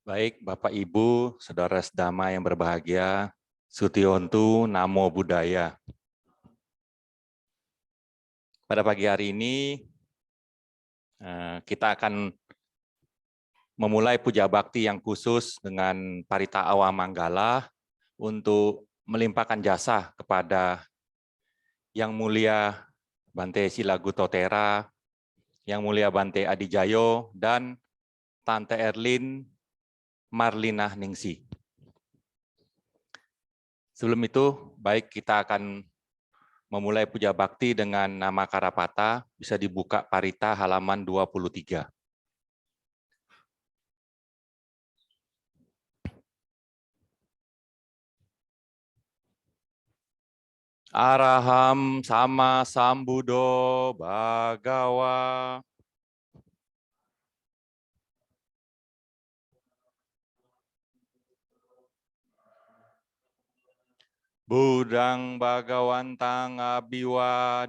Baik, Bapak Ibu, Saudara Sedama yang berbahagia, Sutiyontu Namo Buddhaya. Pada pagi hari ini, kita akan memulai puja bakti yang khusus dengan Parita Awa Manggala untuk melimpahkan jasa kepada Yang Mulia Bante Silaguto Tera, Yang Mulia Bante Adijayo, dan Tante Erlin Marlina Ningsi. Sebelum itu, baik kita akan memulai puja bakti dengan nama Karapata, bisa dibuka Parita halaman 23. Araham sama sambudo bhagawa. Budang Bhagawantang Abiwademi.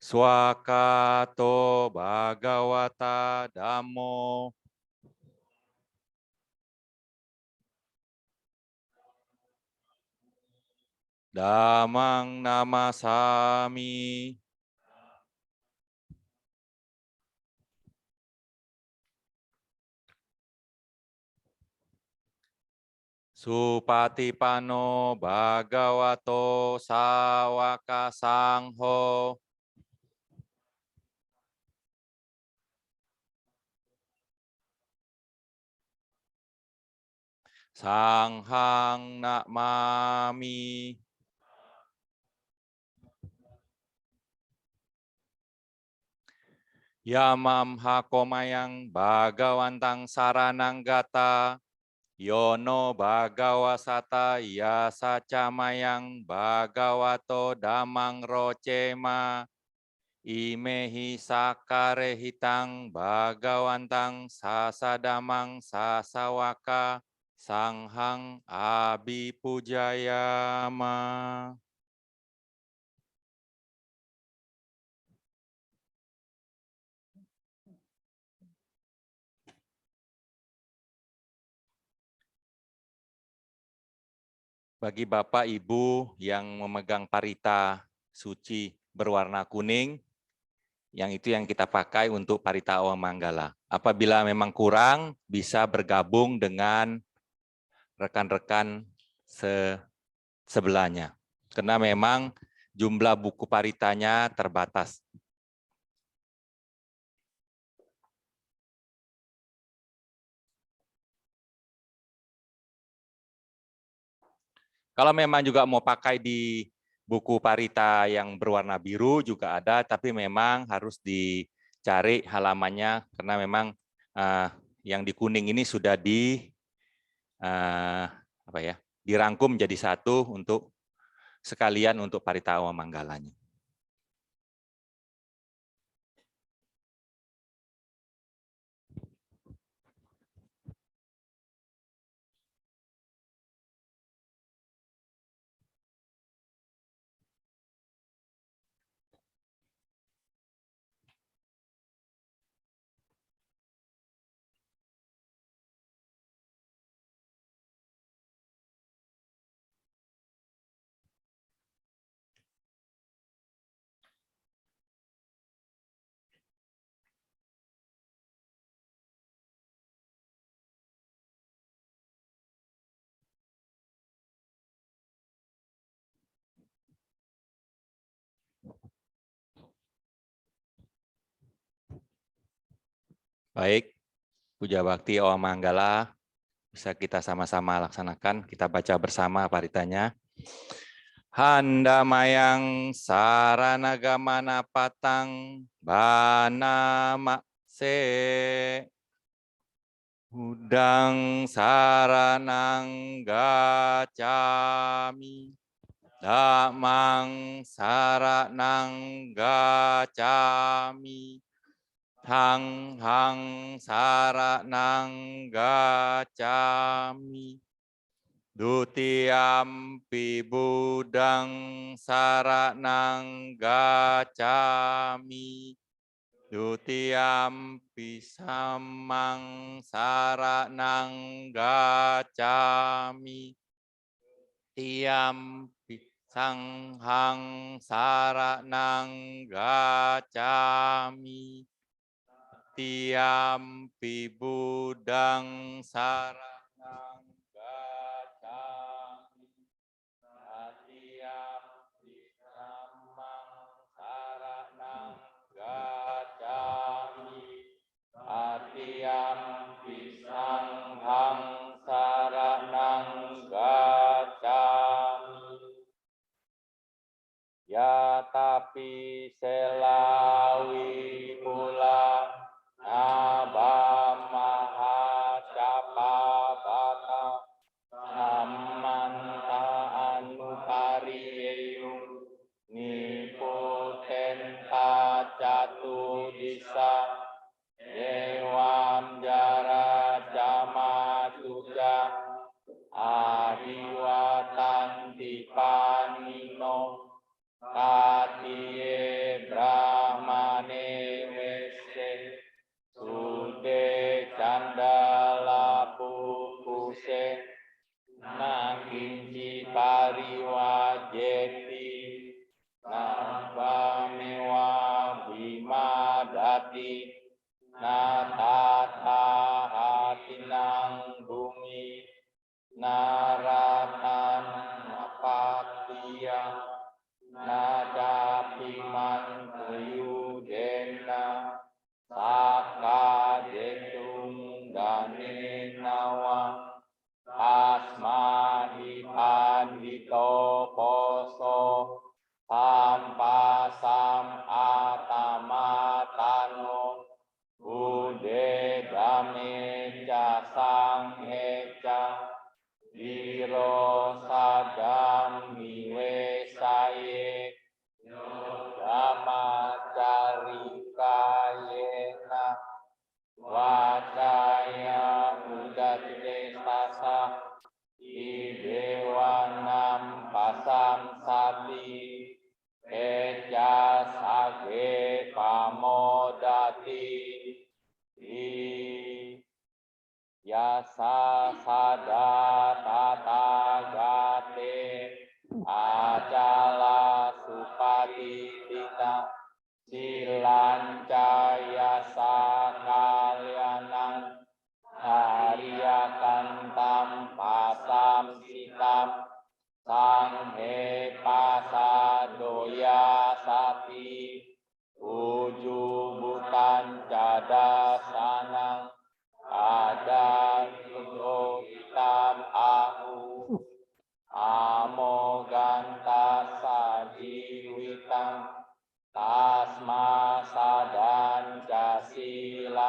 Swakato Bhagawata Dhammo. Dhammang namasami. Supatipano Bhagavato Sawaka Sangho. Sanghang Namami. Yamam Hakomayang Bhagawantang Sarananggata. Yono Bhagawasata Yasacamayang Bhagavato Damang Rocema. Imehi sakarehitang Bhagawantang sasadamang sasawaka. Sanghang Abhipujayama. Bagi Bapak Ibu yang memegang parita suci berwarna kuning, yang itu yang kita pakai untuk Parita Awa Manggala. Apabila memang kurang, bisa bergabung dengan rekan-rekan sebelahnya. Karena memang jumlah buku paritanya terbatas. Kalau memang juga mau pakai di buku parita yang berwarna biru juga ada, tapi memang harus dicari halamannya karena memang yang di kuning ini sudah dirangkum jadi satu untuk sekalian untuk Parita Awa Manggalanya. Baik, Puja Bakti Awa Manggala bisa kita sama-sama laksanakan. Kita baca bersama paritanya. Handamayang saranagamana patang bana makse. Budang saranang gacami. Dhammang saranang gacami. Sanghang saranang gacami. Dutiyampi Buddhang saranang gacchami. Dutiyampi Sammang saranang gacchami. Tiyampi Sanghang saranang gacchami. Tiyampi Buddhang saranang gacchami. Tiyampi Sammang saranang gacchami. Tiyampi Sanghang saranang gacchami. Ya tapi selawi pula nabamaha capabata samanta anupariyeyung nipotenta catu disa dewam jara jamatuja adiwatan dipanino Katiye Brahmane Wese Sude Candala Pupuse Nakinci Pariwajeti Navamewa Bimadati Natata Hatinang Bumi Naratan Apatiyang Nadapiman Yudena Saka Jetung Daninawa Asmahi Pandito Poso Pampasam Atamatano Ude Dame Jasang Heca Diro Sadam Miwesaye Dhamma Carikayena Wacaya Udate Sasa Idewanam Pasam Sati Eja Sage Pamodati Yasa sada tatagate acala supatitita silanca yasa kalyanang hariyakantam pasam sitam sanghe pasadoya sati ujubutan jadasanang ada yudo hitam ahu amoganta sajiwitam tasma sadan jasila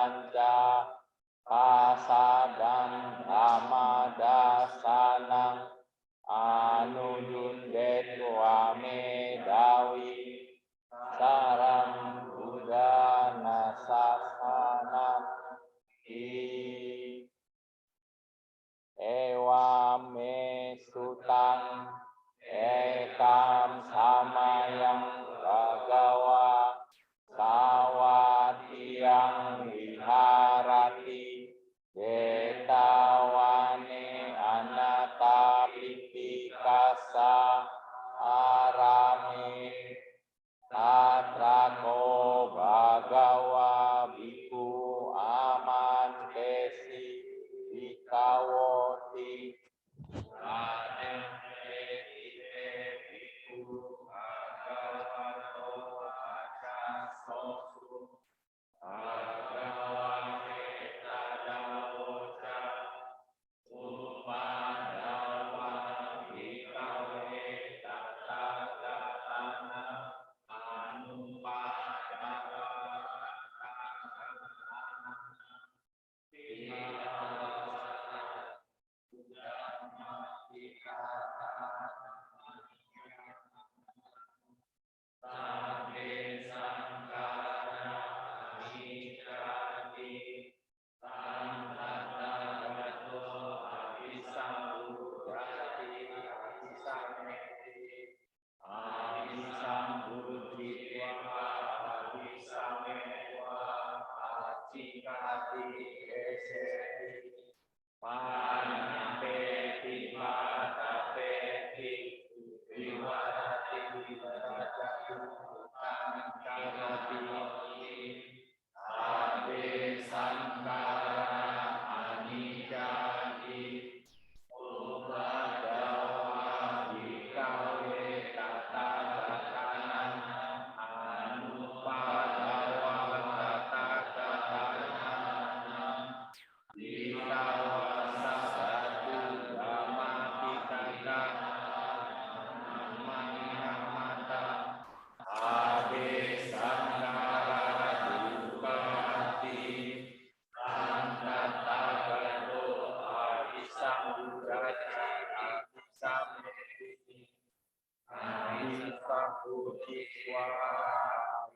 Budiwa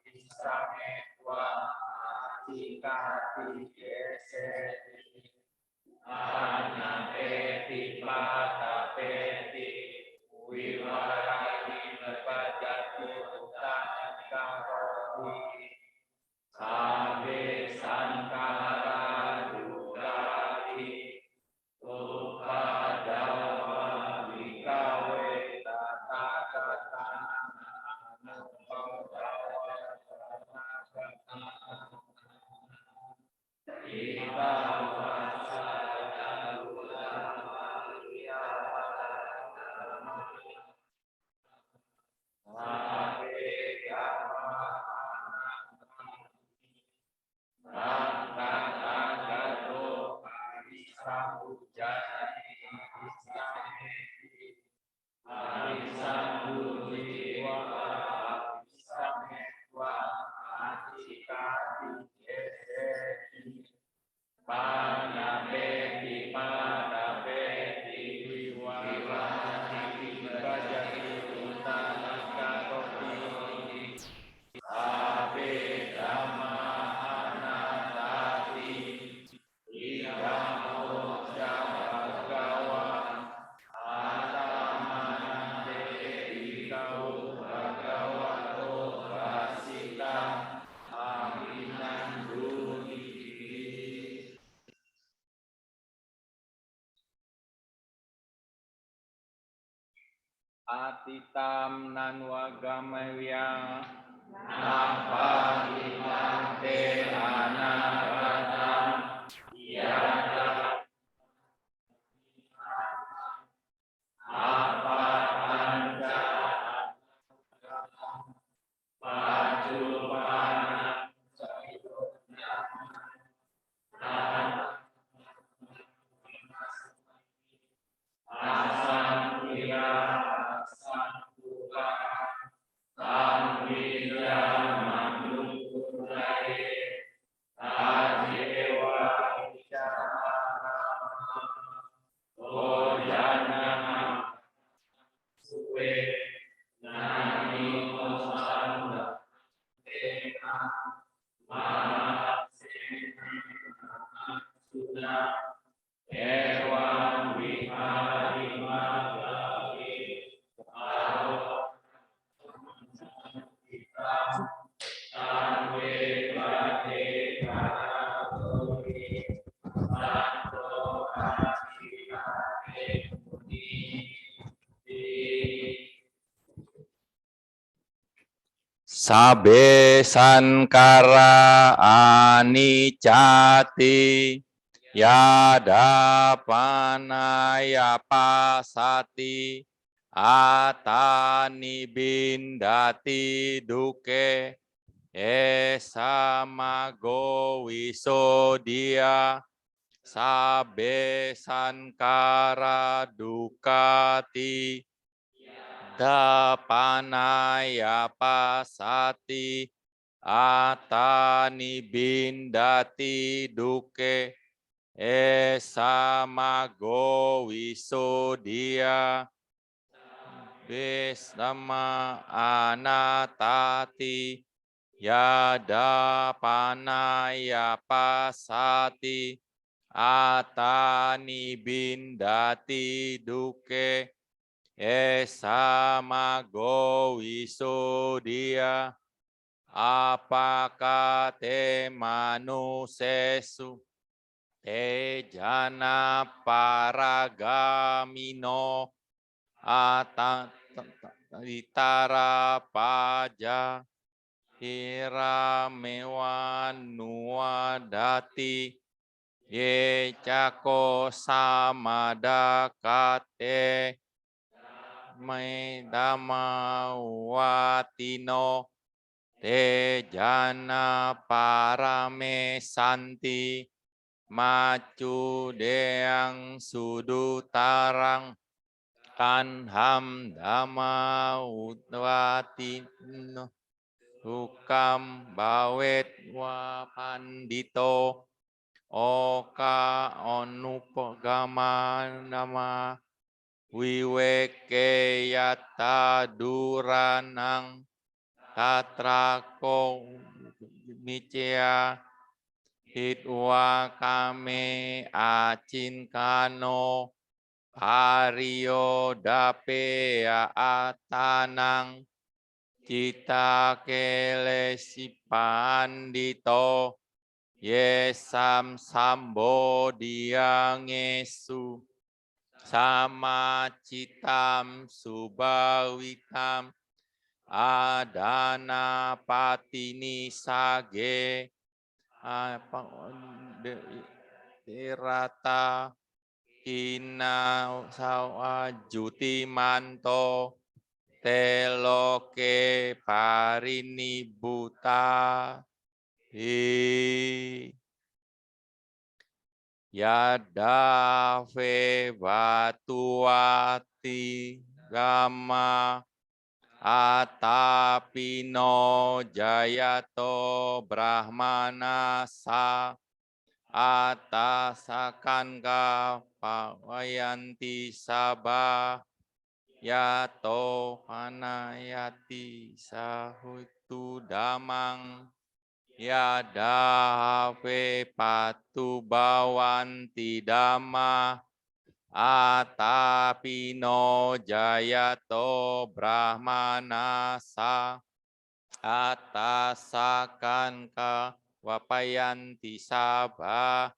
Visametwa Adhikati Keseti Anapeti Patapeti Wiwarani Bajati Utani Karoti Sabe Sankara Dugati Upadawa Vikawe Tathagata Atitam nanwagamaya napahimante anagatam yada apatanja pajupana asamkira Ambilya manupurae ajewa bicara ojana suwe nani osanda ena mahasena suna ewan wihari magari aro Sabe sankara anicati yada panaya pasati atani bindati duke esamago wisodia sabe sankara dukati dapanaya pasati atani bindati duke esamago wisodia besama anatati yada panaya pasati atani bindati duke esamago wisodia apakah te manusesu te jana paragamino atara paja hira mewan nuadati ye cako samadakate Medama watino te jana parame santi macu deang sudutarang kanham dama utwatino hukam bawet wapandito oka onupagama nama Wiweke yata duranang tatrako micea hitwa kame acinkano Hario dapea atanang cita kelesi pandito yesam sambo diang Yesu sama citam subawitam adana patini sage dirata Kina sawajuti manto teloke parini buta yadave batuati gama atapino jayato brahmanasa atasakan ka pawayanti sabah yato panayati sahutu damang yadave patu bawanti dhamma atapino jayato brahmanasa atasakan ka wapayanti sabah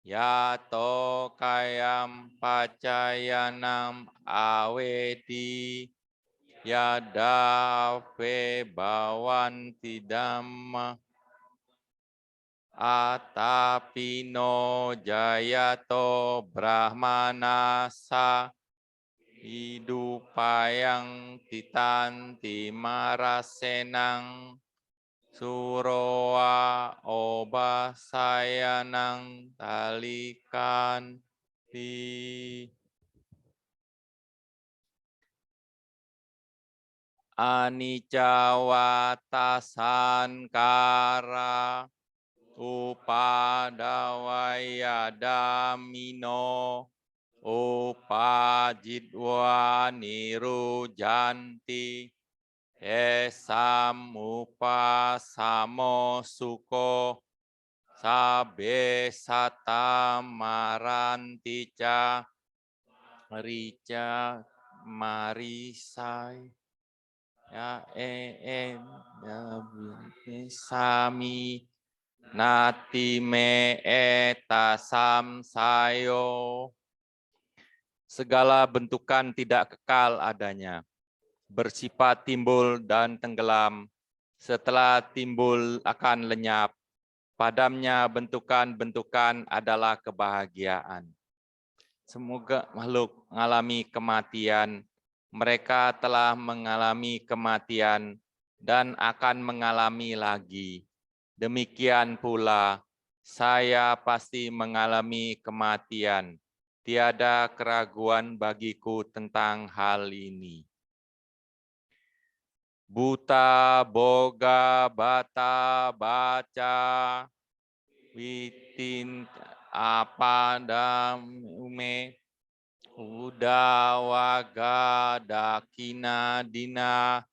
yato kayam pacayanam awedi yadave bawanti dhamma atapino jayato brahmanasa hidupayang titanti marasenang suroa obasayanang talikan di anicca sankara upadawaya damino upajidwa nirujanti esam upasamo suko sabe satam marantica rica marisai ya sami natime etasam sayo. Segala bentukan tidak kekal adanya, bersifat timbul dan tenggelam, setelah timbul akan lenyap. Padamnya bentukan-bentukan adalah kebahagiaan. Semoga makhluk mengalami kematian, mereka telah mengalami kematian dan akan mengalami lagi. Demikian pula, saya pasti mengalami kematian. Tiada keraguan bagiku tentang hal ini. Buta boga bata baca witin apadamume udawaga dakina dina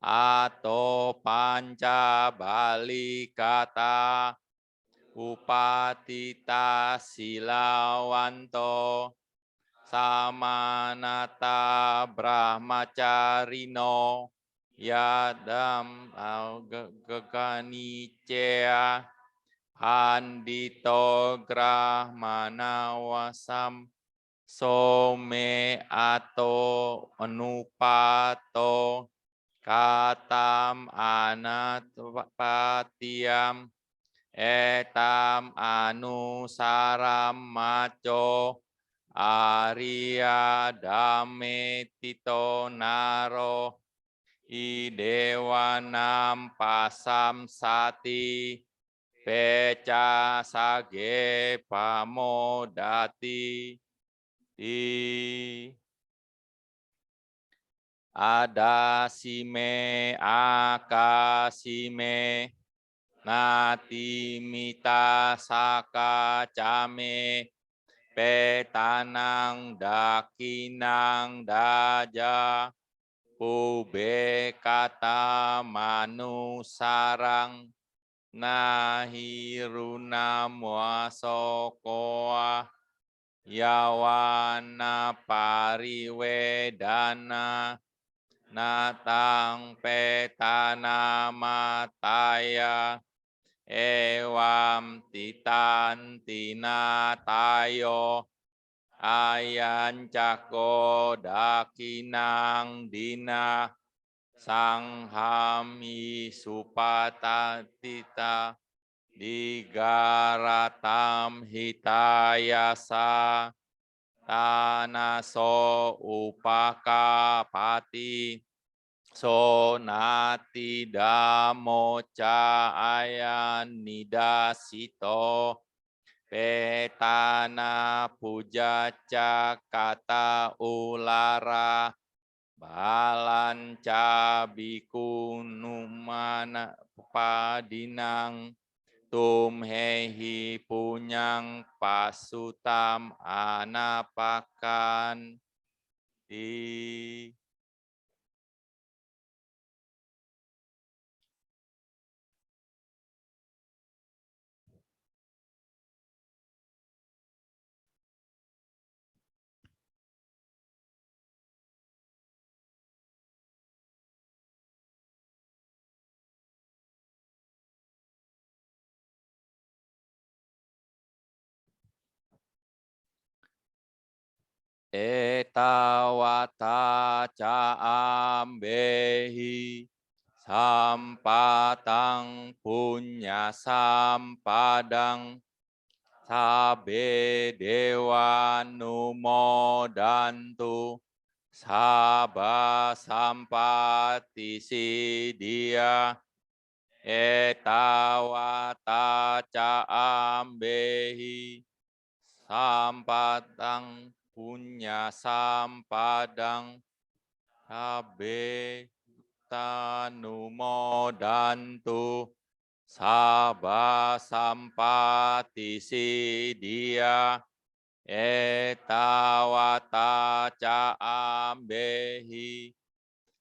atau panca balikata upatita silawanto samanata brahmacarino yadam geganicea handito grahmanawasam some atau anupato katam anatpatiam etam anusaram maco Arya dame tito naro idewanam pasam sati peca sage pamodati di ada sime akasime nati mita saka came petanang dakinang daja, pube kata manusarang, nahiruna muasokoa, yawana pariwedana, natang petana mataya, ewam titan tinatayo, ayan cako dakinang dina, sanghami supatatita, digaratam hitayasa, tanaso upakapati, sonati damoca ayan nidasito, petana pujaca kata ulara, balanca bikunumana padinang, tumhehi punyang pasutam anapakan di. Etawata caambehi, sampatang punya sampadang, sabe dewa numodantu, saba sampati sidia, etawata caambehi, sampatang punya sampadang, sabe tanumodantu, saba sampati sidia, etawata caambehi,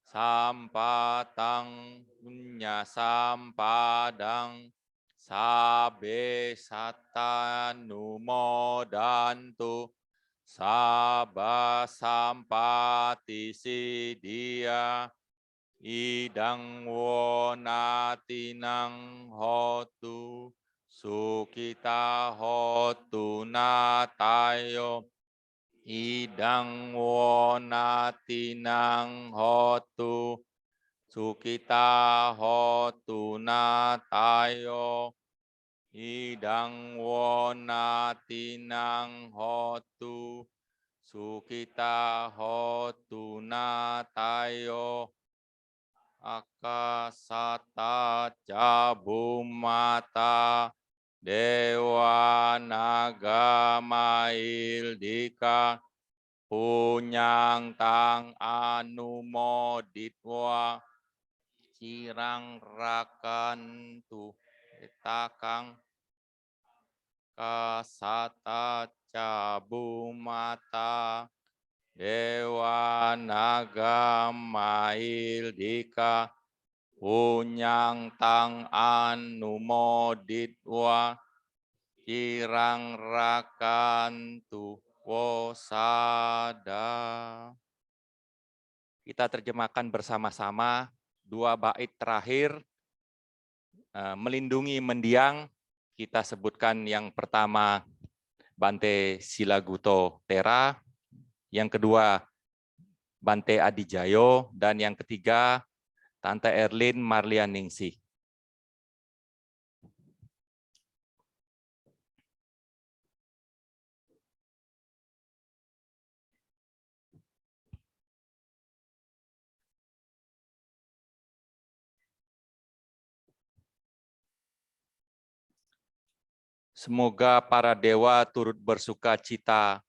sampatang punya sampadang, sabe satanumodantu, saba sampati sidia, idang wonatinang hotu, sukita hotu natayo, idang wonatinang hotu, sukita hotu natayo, idang wonatinang hotu, sukita hotu natayo, akasata cabumata, dewa naga maildika, punyang tang anumoditwa, cirang rakan tu takang, kasata cabumata, dewa naga maildika, punyang tang anumoditwa, cirang rakan tu wosada. Kita terjemahkan bersama-sama 2 bait terakhir, melindungi mendiang. Kita sebutkan yang pertama Bante Silaguto Tera, yang kedua Bante Adijayo, dan yang ketiga Tante Erlin Marlianingsih. Semoga para dewa turut bersuka cita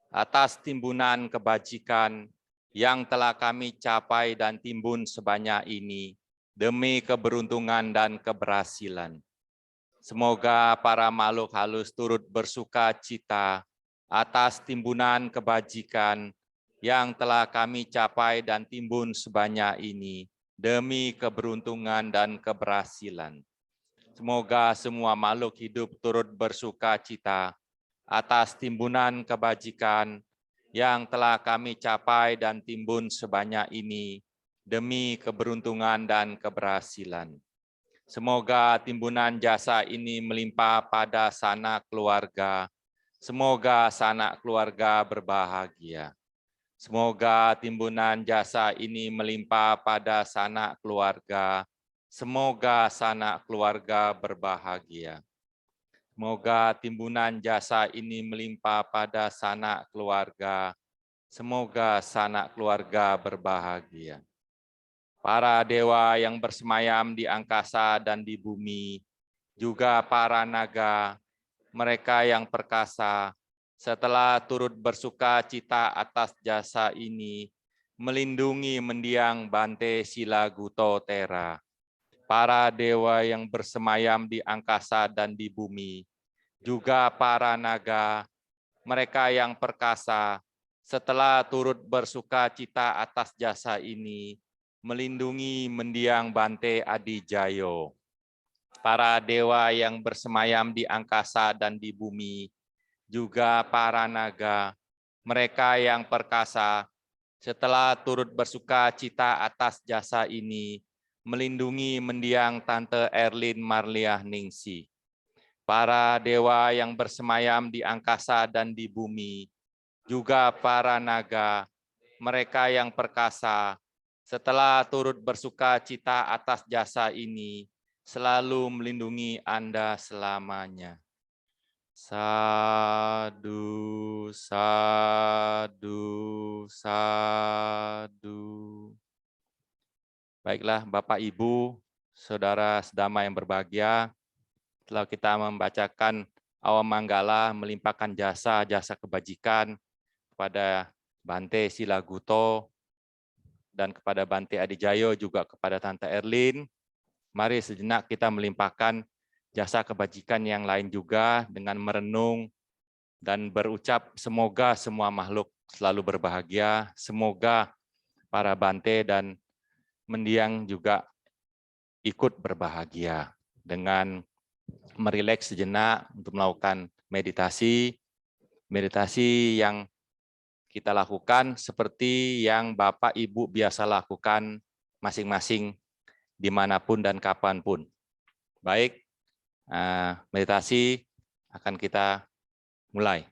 atas timbunan kebajikan yang telah kami capai dan timbun sebanyak ini demi keberuntungan dan keberhasilan. Semoga para makhluk halus turut bersuka cita atas timbunan kebajikan yang telah kami capai dan timbun sebanyak ini demi keberuntungan dan keberhasilan. Semoga semua makhluk hidup turut bersuka cita atas timbunan kebajikan yang telah kami capai dan timbun sebanyak ini demi keberuntungan dan keberhasilan. Semoga timbunan jasa ini melimpah pada sanak keluarga. Semoga sanak keluarga berbahagia. Semoga timbunan jasa ini melimpah pada sanak keluarga. Semoga sanak keluarga berbahagia. Semoga timbunan jasa ini melimpah pada sanak keluarga. Semoga sanak keluarga berbahagia. Para dewa yang bersemayam di angkasa dan di bumi, juga para naga, mereka yang perkasa, setelah turut bersuka cita atas jasa ini, melindungi mendiang Bante Silaguto Tera. Para dewa yang bersemayam di angkasa dan di bumi, juga para naga, mereka yang perkasa, setelah turut bersuka cita atas jasa ini, melindungi mendiang Bante Adijayo. Para dewa yang bersemayam di angkasa dan di bumi, juga para naga, mereka yang perkasa, setelah turut bersuka cita atas jasa ini, melindungi mendiang Tante Erlin Marliah Ningsi. Para dewa yang bersemayam di angkasa dan di bumi, juga para naga, mereka yang perkasa, setelah turut bersuka cita atas jasa ini, selalu melindungi Anda selamanya. Sadu, sadu, sadu. Baiklah Bapak Ibu, Saudara Sedama yang berbahagia, setelah kita membacakan Awam Manggala melimpahkan jasa kebajikan kepada Bante Silaguto dan kepada Bante Adijayo, juga kepada Tante Erlin, mari sejenak kita melimpahkan jasa kebajikan yang lain juga dengan merenung dan berucap semoga semua makhluk selalu berbahagia, semoga para Bante dan mendiang juga ikut berbahagia dengan merileks sejenak untuk melakukan meditasi yang kita lakukan seperti yang Bapak Ibu biasa lakukan masing-masing dimanapun dan kapanpun. Baik, meditasi akan kita mulai.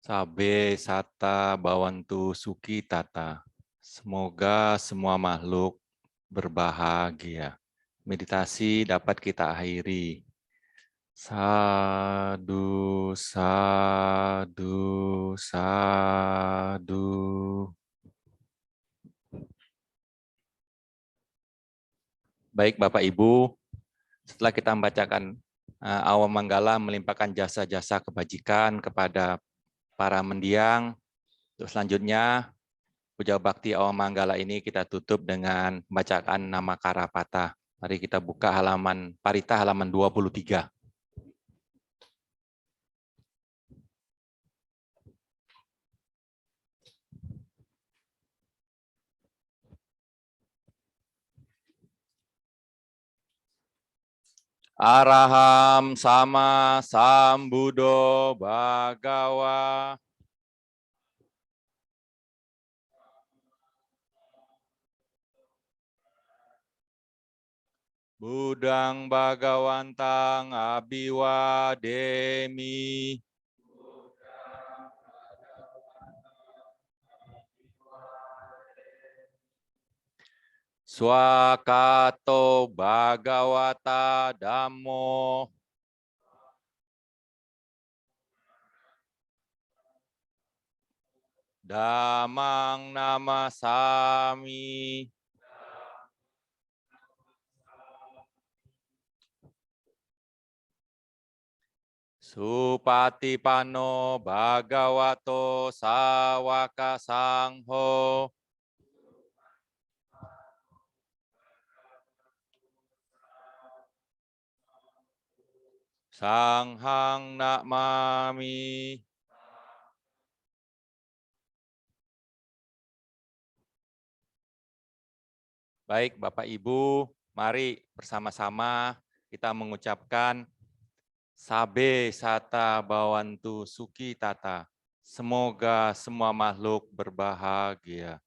Sabe Sata Bawantu Suki Tata. Semoga semua makhluk berbahagia. Meditasi dapat kita akhiri. Sadu, sadu, sadu. Baik Bapak Ibu, setelah kita membacakan Awam Manggala melimpahkan jasa-jasa kebajikan kepada para mendiang, terus selanjutnya Puja Bakti Awam Manggala ini kita tutup dengan bacaan nama Karapata. Mari kita buka halaman Parita halaman 23. Araham sama sambudo bagawa. Budang Bagawantang Abiwa Demi. Swakato Bhagawata Dhammo. Damang Namasami. Supatipano Bhagavato Sawaka Sangho. Sanghang Namami. Baik Bapak Ibu, mari bersama-sama kita mengucapkan Sabe Sata Bawantu Suki Tata. Semoga semua makhluk berbahagia.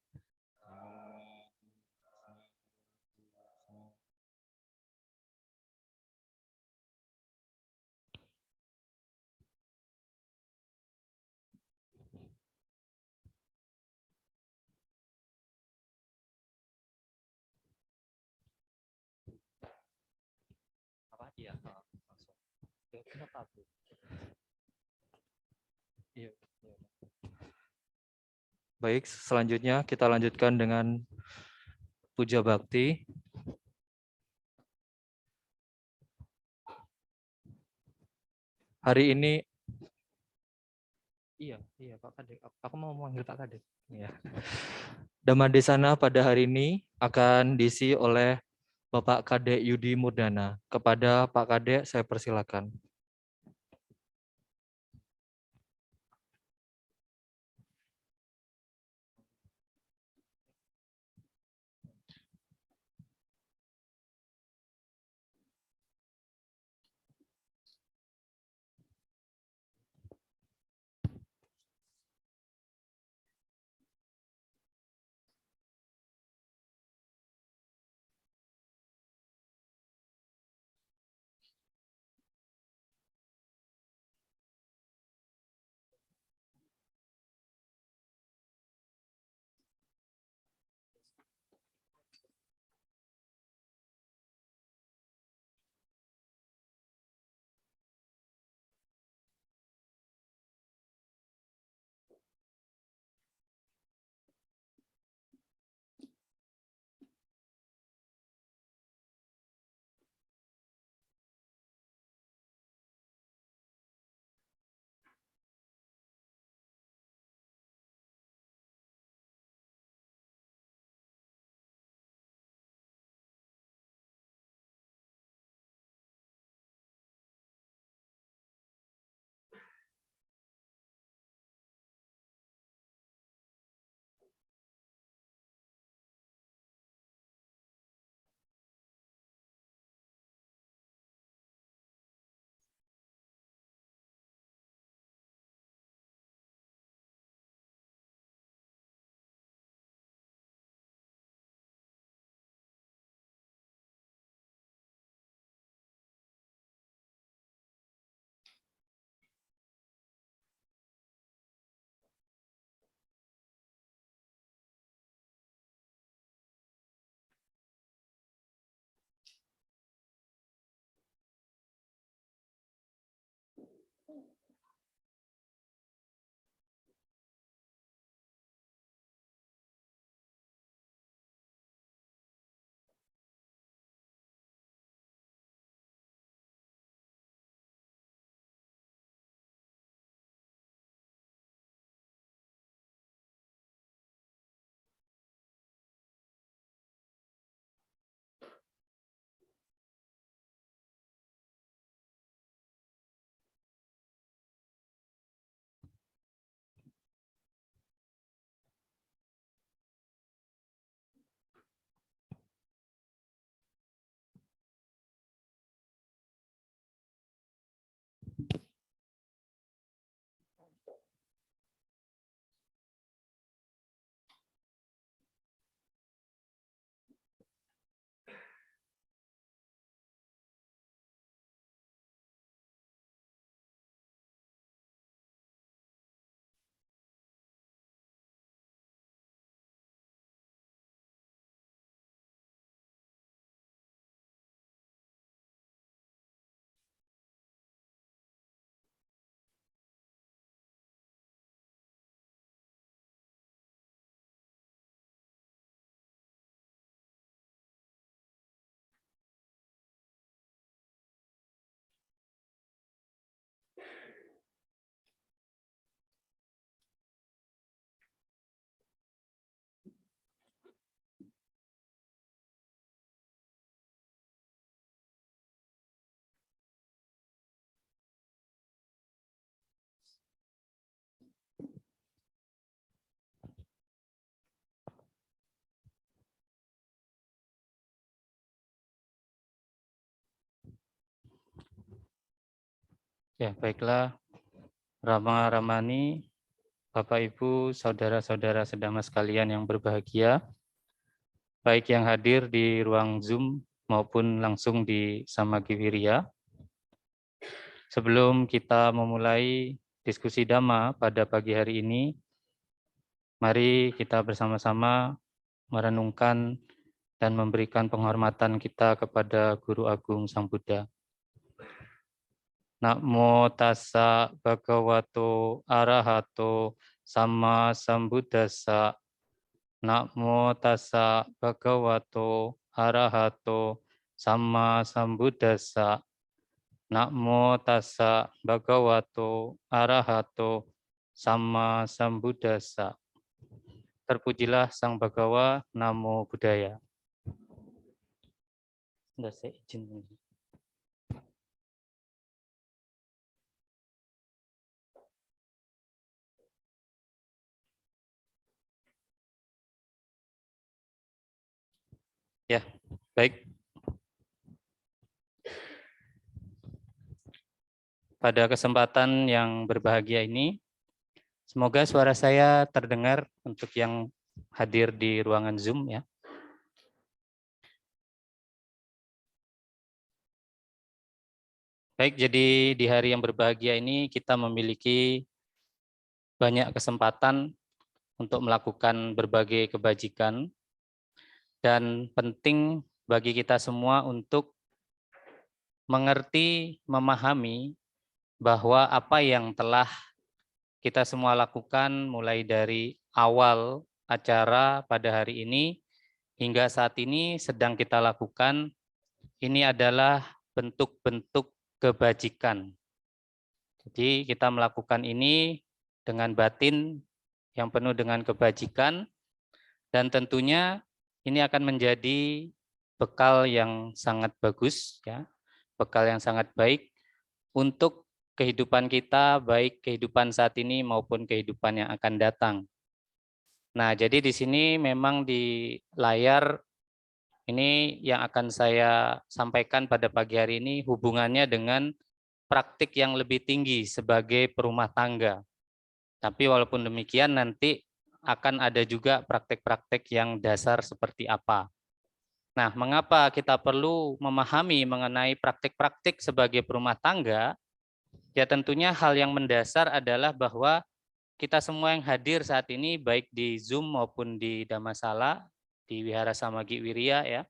Apa? Iya, langsung. Kenapa tuh? Iya, iya. Baik, selanjutnya kita lanjutkan dengan puja bakti. Hari ini iya Pak Kadek. Aku mau memanggil Pak Kadek. Iya. Dhammadesana pada hari ini akan diisi oleh Bapak Kadek Yudi Murdana. Kepada Pak Kadek saya persilakan. Ya, baiklah. Rama Ramani, Bapak Ibu, saudara-saudara sedama sekalian yang berbahagia, baik yang hadir di ruang Zoom maupun langsung di Samagi Wirya. Sebelum kita memulai diskusi Dhamma pada pagi hari ini, mari kita bersama-sama merenungkan dan memberikan penghormatan kita kepada Guru Agung Sang Buddha. Namo tassa bhagavato arahato sama sambuddhassa. Namo tassa bhagavato arahato sama sambuddhassa. Namo tassa bhagavato arahato sama sambuddhassa. Terpujilah Sang Bhagawa, Namo Buddhaya. Sudah saya izin. Ya, baik. Pada kesempatan yang berbahagia ini, semoga suara saya terdengar untuk yang hadir di ruangan Zoom ya. Baik, jadi di hari yang berbahagia ini kita memiliki banyak kesempatan untuk melakukan berbagai kebajikan dan penting bagi kita semua untuk mengerti, memahami bahwa apa yang telah kita semua lakukan mulai dari awal acara pada hari ini hingga saat ini sedang kita lakukan, ini adalah bentuk-bentuk kebajikan. Jadi kita melakukan ini dengan batin yang penuh dengan kebajikan dan tentunya ini akan menjadi bekal yang sangat bagus ya, bekal yang sangat baik untuk kehidupan kita, baik kehidupan saat ini maupun kehidupan yang akan datang. Nah, jadi di sini memang di layar ini yang akan saya sampaikan pada pagi hari ini hubungannya dengan praktik yang lebih tinggi sebagai perumah tangga. Tapi walaupun demikian nanti akan ada juga praktik-praktik yang dasar seperti apa. Nah, mengapa kita perlu memahami mengenai praktik-praktik sebagai perumah tangga? Ya tentunya hal yang mendasar adalah bahwa kita semua yang hadir saat ini baik di Zoom maupun di Dhammasala, di Wihara Samagi Wirya ya,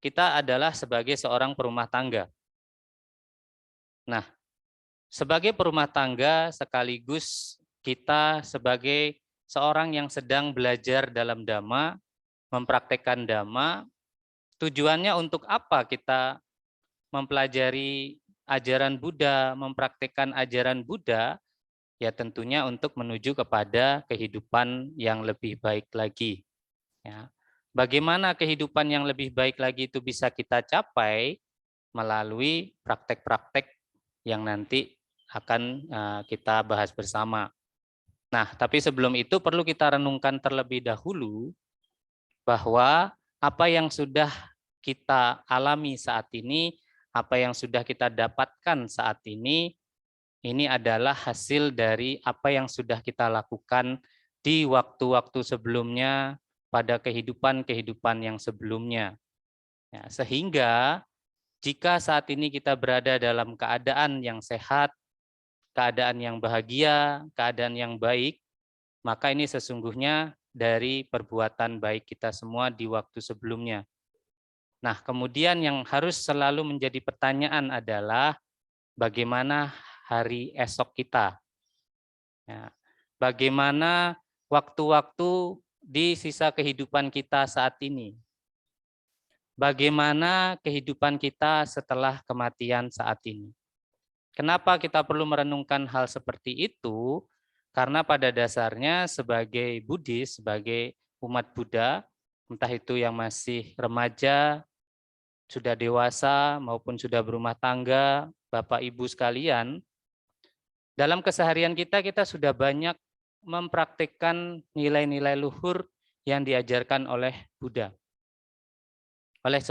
kita adalah sebagai seorang perumah tangga. Nah, sebagai perumah tangga sekaligus kita sebagai seorang yang sedang belajar dalam Dhamma, mempraktekkan Dhamma, tujuannya untuk apa kita mempelajari ajaran Buddha, mempraktekkan ajaran Buddha, ya tentunya untuk menuju kepada kehidupan yang lebih baik lagi. Ya. Bagaimana kehidupan yang lebih baik lagi itu bisa kita capai melalui praktek-praktek yang nanti akan kita bahas bersama. Nah, tapi sebelum itu perlu kita renungkan terlebih dahulu bahwa apa yang sudah kita alami saat ini, apa yang sudah kita dapatkan saat ini adalah hasil dari apa yang sudah kita lakukan di waktu-waktu sebelumnya, pada kehidupan-kehidupan yang sebelumnya. Ya, sehingga jika saat ini kita berada dalam keadaan yang sehat, keadaan yang bahagia, keadaan yang baik, maka ini sesungguhnya dari perbuatan baik kita semua di waktu sebelumnya. Nah, kemudian yang harus selalu menjadi pertanyaan adalah bagaimana hari esok kita. Ya, bagaimana waktu-waktu di sisa kehidupan kita saat ini. Bagaimana kehidupan kita setelah kematian saat ini. Kenapa kita perlu merenungkan hal seperti itu? Karena pada dasarnya sebagai Buddhis, sebagai umat Buddha, entah itu yang masih remaja, sudah dewasa, maupun sudah berumah tangga, Bapak Ibu sekalian, dalam keseharian kita sudah banyak mempraktikkan nilai-nilai luhur yang diajarkan oleh Buddha. Oleh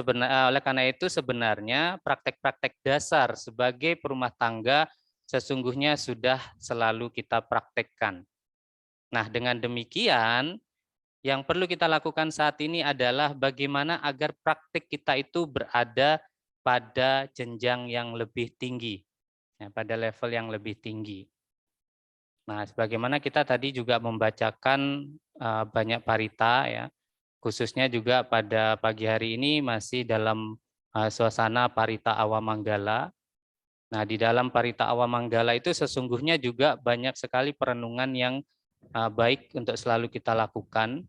karena itu sebenarnya praktek-praktek dasar sebagai perumah tangga sesungguhnya sudah selalu kita praktekkan. Nah, dengan demikian, yang perlu kita lakukan saat ini adalah bagaimana agar praktik kita itu berada pada jenjang yang lebih tinggi, ya, pada level yang lebih tinggi. Nah, sebagaimana kita tadi juga membacakan banyak parita, ya, khususnya juga pada pagi hari ini masih dalam suasana parita Awamanggala. Nah, di dalam parita Awamanggala itu sesungguhnya juga banyak sekali perenungan yang baik untuk selalu kita lakukan.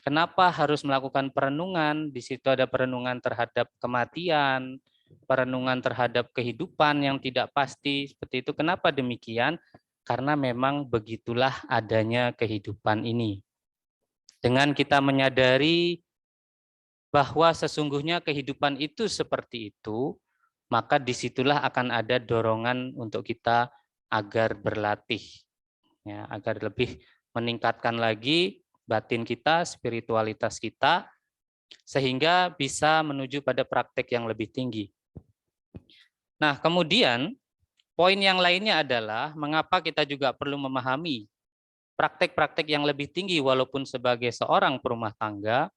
Kenapa harus melakukan perenungan? Di situ ada perenungan terhadap kematian, perenungan terhadap kehidupan yang tidak pasti, seperti itu. Kenapa demikian? Karena memang begitulah adanya kehidupan ini. Dengan kita menyadari bahwa sesungguhnya kehidupan itu seperti itu, maka disitulah akan ada dorongan untuk kita agar berlatih, ya, agar lebih meningkatkan lagi batin kita, spiritualitas kita, sehingga bisa menuju pada praktek yang lebih tinggi. Nah, kemudian poin yang lainnya adalah mengapa kita juga perlu memahami praktek-praktek yang lebih tinggi walaupun sebagai seorang perumah tangga,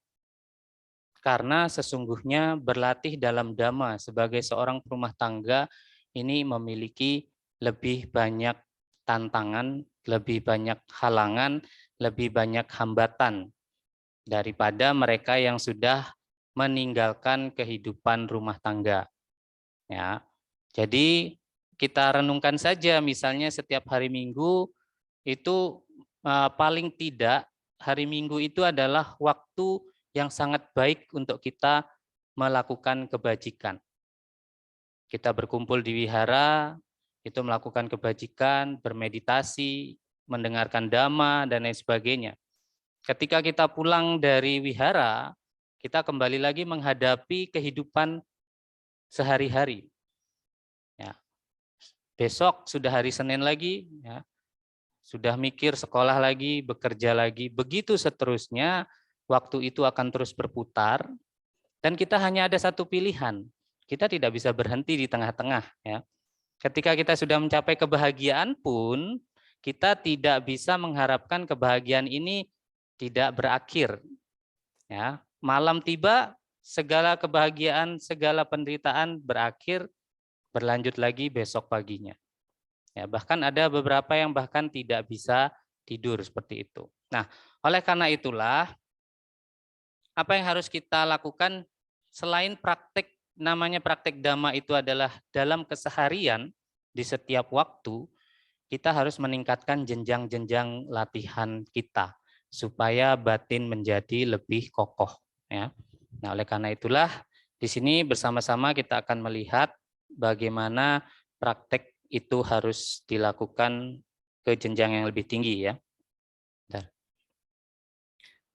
karena sesungguhnya berlatih dalam dhamma sebagai seorang perumah tangga ini memiliki lebih banyak tantangan, lebih banyak halangan, lebih banyak hambatan daripada mereka yang sudah meninggalkan kehidupan rumah tangga. Ya. Jadi kita renungkan saja, misalnya setiap hari Minggu itu paling tidak hari Minggu itu adalah waktu yang sangat baik untuk kita melakukan kebajikan. Kita berkumpul di wihara, itu melakukan kebajikan, bermeditasi, mendengarkan dhamma, dan lain sebagainya. Ketika kita pulang dari wihara, kita kembali lagi menghadapi kehidupan sehari-hari. Ya. Besok sudah hari Senin lagi, ya. Sudah mikir sekolah lagi, bekerja lagi, begitu seterusnya, waktu itu akan terus berputar, dan kita hanya ada satu pilihan, kita tidak bisa berhenti di tengah-tengah. Ya. Ketika kita sudah mencapai kebahagiaan pun, kita tidak bisa mengharapkan kebahagiaan ini tidak berakhir. Ya. Malam tiba, segala kebahagiaan, segala penderitaan berakhir, berlanjut lagi besok paginya. Ya, bahkan ada beberapa yang bahkan tidak bisa tidur seperti itu. Nah, oleh karena itulah, apa yang harus kita lakukan selain praktek, namanya praktek dhamma itu adalah dalam keseharian di setiap waktu, kita harus meningkatkan jenjang-jenjang latihan kita supaya batin menjadi lebih kokoh. Ya. Nah, oleh karena itulah di sini bersama-sama kita akan melihat bagaimana praktek itu harus dilakukan ke jenjang yang lebih tinggi, ya. Bentar.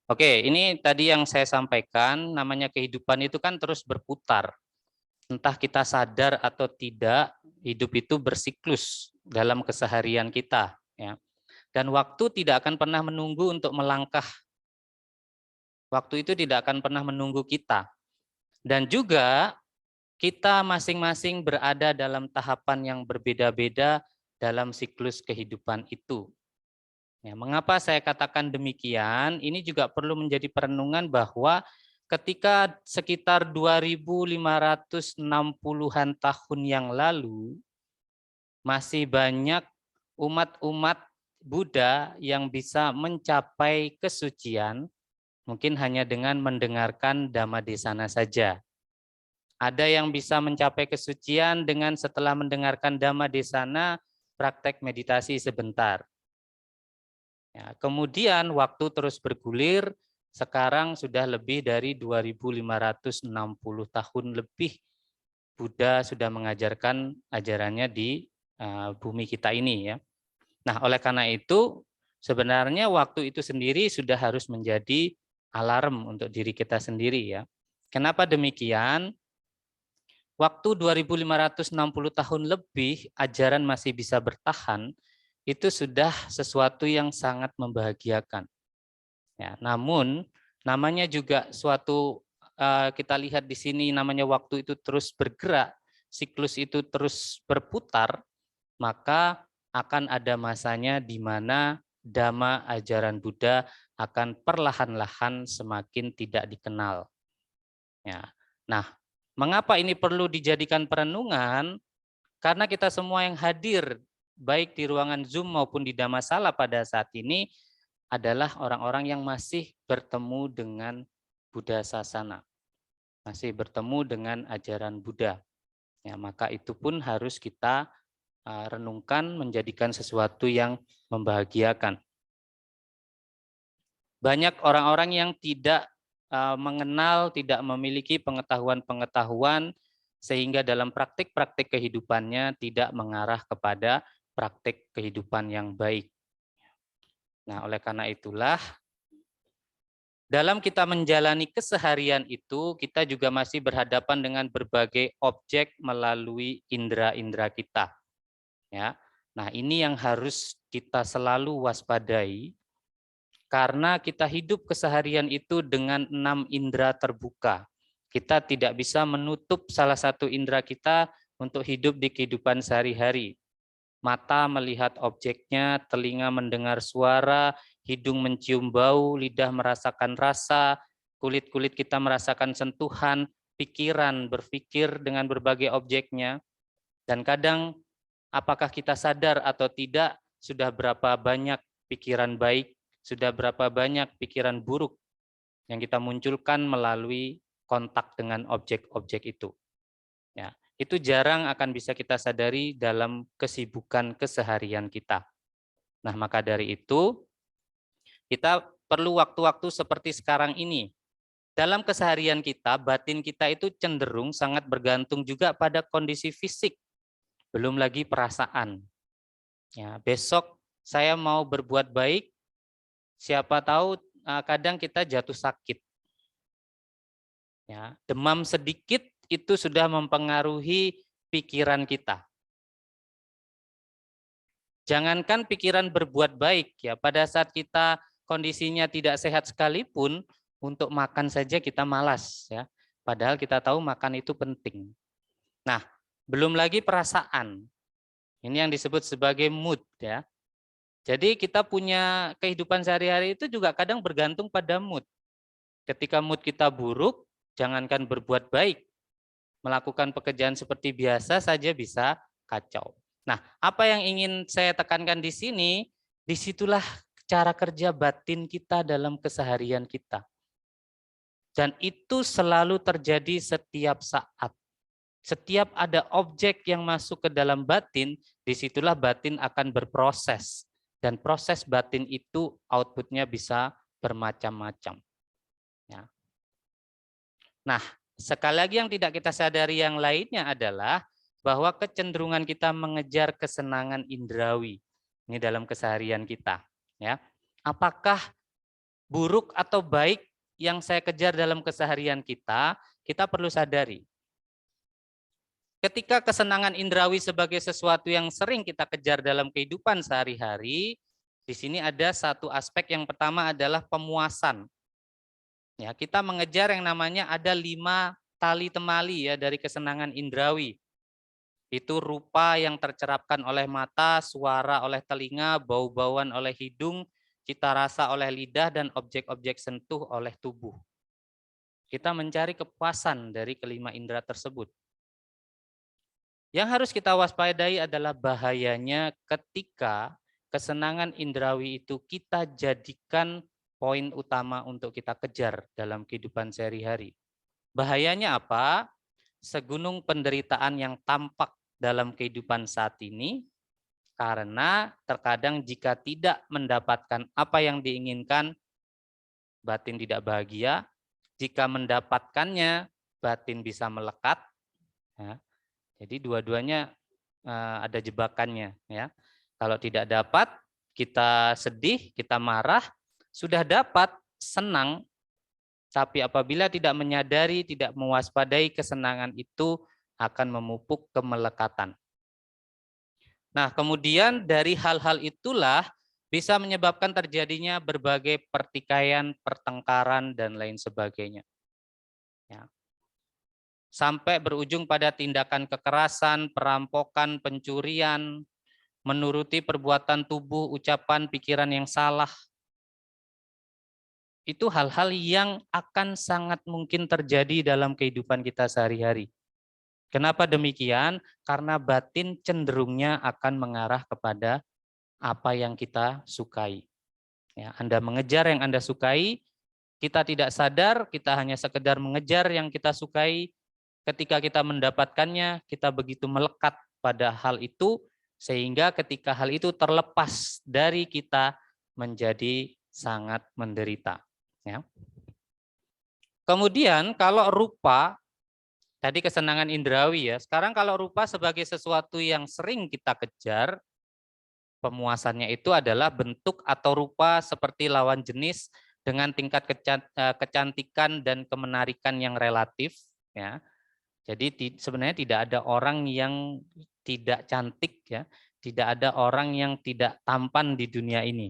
Oke, ini tadi yang saya sampaikan, namanya kehidupan itu kan terus berputar. Entah kita sadar atau tidak, hidup itu bersiklus dalam keseharian kita, ya. Dan waktu tidak akan pernah menunggu untuk melangkah. Waktu itu tidak akan pernah menunggu kita. Dan juga kita masing-masing berada dalam tahapan yang berbeda-beda dalam siklus kehidupan itu. Ya, mengapa saya katakan demikian? Ini juga perlu menjadi perenungan bahwa ketika sekitar 2560-an tahun yang lalu, masih banyak umat-umat Buddha yang bisa mencapai kesucian, mungkin hanya dengan mendengarkan Dhammadesana saja. Ada yang bisa mencapai kesucian dengan setelah mendengarkan Dhammadesana, praktek meditasi sebentar. Ya, kemudian waktu terus bergulir, sekarang sudah lebih dari 2560 tahun lebih Buddha sudah mengajarkan ajarannya di bumi kita ini, ya. Nah, oleh karena itu sebenarnya waktu itu sendiri sudah harus menjadi alarm untuk diri kita sendiri, ya. Kenapa demikian? Waktu 2560 tahun lebih ajaran masih bisa bertahan, itu sudah sesuatu yang sangat membahagiakan. Ya, namun namanya juga suatu kita lihat di sini namanya waktu itu terus bergerak, siklus itu terus berputar. maka akan ada masanya di mana dhamma ajaran Buddha akan perlahan-lahan semakin tidak dikenal. Ya. Nah, mengapa ini perlu dijadikan perenungan? Karena kita semua yang hadir, baik di ruangan Zoom maupun di Dhammasala pada saat ini, adalah orang-orang yang masih bertemu dengan Buddha Sasana, masih bertemu dengan ajaran Buddha. Ya, maka itu pun harus kita renungkan, menjadikan sesuatu yang membahagiakan. Banyak orang-orang yang tidak mengenal, tidak memiliki pengetahuan-pengetahuan, sehingga dalam praktik-praktik kehidupannya tidak mengarah kepada praktik kehidupan yang baik. Nah, oleh karena itulah, dalam kita menjalani keseharian itu, kita juga masih berhadapan dengan berbagai objek melalui indera-indera kita. Ya, nah ini yang harus kita selalu waspadai, karena kita hidup keseharian itu dengan 6 indera terbuka. Kita tidak bisa menutup salah satu indera kita untuk hidup di kehidupan sehari-hari. Mata melihat objeknya, telinga mendengar suara, hidung mencium bau, lidah merasakan rasa, kulit-kulit kita merasakan sentuhan, pikiran berpikir dengan berbagai objeknya. Dan kadang apakah kita sadar atau tidak, sudah berapa banyak pikiran baik, sudah berapa banyak pikiran buruk yang kita munculkan melalui kontak dengan objek-objek itu. Ya, itu jarang akan bisa kita sadari dalam kesibukan keseharian kita. Nah, maka dari itu, kita perlu waktu-waktu seperti sekarang ini. Dalam keseharian kita, batin kita itu cenderung sangat bergantung juga pada kondisi fisik, belum lagi perasaan. Ya, besok saya mau berbuat baik, siapa tahu kadang kita jatuh sakit. Ya, demam sedikit itu sudah mempengaruhi pikiran kita. Jangankan pikiran berbuat baik, ya, pada saat kita kondisinya tidak sehat sekalipun, untuk makan saja kita malas, ya. Padahal kita tahu makan itu penting. Nah, belum lagi perasaan. Ini yang disebut sebagai mood, ya. Jadi kita punya kehidupan sehari-hari itu juga kadang bergantung pada mood. Ketika mood kita buruk, jangankan berbuat baik, melakukan pekerjaan seperti biasa saja bisa kacau. Nah, apa yang ingin saya tekankan di sini, disitulah cara kerja batin kita dalam keseharian kita. Dan itu selalu terjadi setiap saat. Setiap ada objek yang masuk ke dalam batin, disitulah batin akan berproses. Dan proses batin itu outputnya bisa bermacam-macam. Ya. Nah, sekali lagi yang tidak kita sadari yang lainnya adalah bahwa kecenderungan kita mengejar kesenangan indrawi ini dalam keseharian kita. Ya, apakah buruk atau baik yang saya kejar dalam keseharian kita perlu sadari. Ketika kesenangan indrawi sebagai sesuatu yang sering kita kejar dalam kehidupan sehari-hari, di sini ada satu aspek yang pertama adalah pemuasan. Ya, kita mengejar yang namanya ada 5 tali temali ya dari kesenangan indrawi. Itu rupa yang tercerapkan oleh mata, suara oleh telinga, bau-bauan oleh hidung, cita rasa oleh lidah, dan objek-objek sentuh oleh tubuh. Kita mencari kepuasan dari kelima indera tersebut. Yang harus kita waspadai adalah bahayanya ketika kesenangan indrawi itu kita jadikan poin utama untuk kita kejar dalam kehidupan sehari-hari. Bahayanya apa? Segunung penderitaan yang tampak dalam kehidupan saat ini, karena terkadang jika tidak mendapatkan apa yang diinginkan, batin tidak bahagia. Jika mendapatkannya, batin bisa melekat. Ya. Jadi dua-duanya ada jebakannya. Ya. Kalau tidak dapat, kita sedih, kita marah. Sudah dapat, senang. Tapi apabila tidak menyadari, tidak mewaspadai, kesenangan itu akan memupuk kemelekatan. Nah, kemudian dari hal-hal itulah bisa menyebabkan terjadinya berbagai pertikaian, pertengkaran, dan lain sebagainya. Ya. Sampai berujung pada tindakan kekerasan, perampokan, pencurian, menuruti perbuatan tubuh, ucapan, pikiran yang salah. Itu hal-hal yang akan sangat mungkin terjadi dalam kehidupan kita sehari-hari. Kenapa demikian? Karena batin cenderungnya akan mengarah kepada apa yang kita sukai. Ya, Anda mengejar yang Anda sukai, kita tidak sadar, kita hanya sekedar mengejar yang kita sukai. Ketika kita mendapatkannya, kita begitu melekat pada hal itu, sehingga ketika hal itu terlepas dari kita, menjadi sangat menderita. Ya. Kemudian kalau rupa, tadi kesenangan indrawi ya, sekarang kalau rupa sebagai sesuatu yang sering kita kejar, pemuasannya itu adalah bentuk atau rupa seperti lawan jenis dengan tingkat kecantikan dan kemenarikan yang relatif. Ya. Jadi sebenarnya tidak ada orang yang tidak cantik, ya, tidak ada orang yang tidak tampan di dunia ini.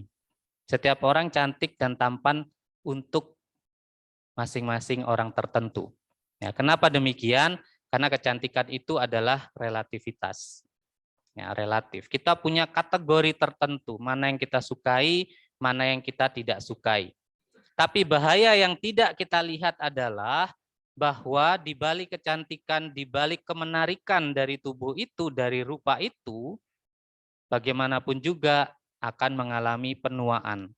Setiap orang cantik dan tampan untuk masing-masing orang tertentu. Ya, kenapa demikian? Karena kecantikan itu adalah relativitas. Ya, relatif. Kita punya kategori tertentu, mana yang kita sukai, mana yang kita tidak sukai. Tapi bahaya yang tidak kita lihat adalah bahwa di balik kecantikan, di balik kemenarikan dari tubuh itu, dari rupa itu, bagaimanapun juga akan mengalami penuaan.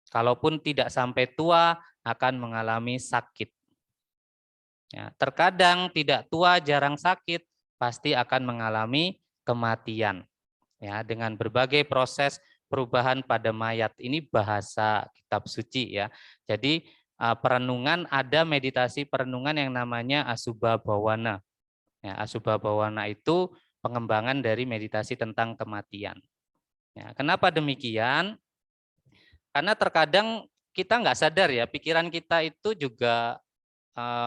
Kalaupun tidak sampai tua, akan mengalami sakit. Ya, terkadang tidak tua, jarang sakit, pasti akan mengalami kematian. Ya, dengan berbagai proses perubahan pada mayat. Ini bahasa kitab suci ya. Jadi perenungan, ada meditasi perenungan yang namanya Asubha Bhawana. Ya, Asubha Bhawana itu pengembangan dari meditasi tentang kematian. Ya, kenapa demikian? Karena terkadang kita nggak sadar ya, pikiran kita itu juga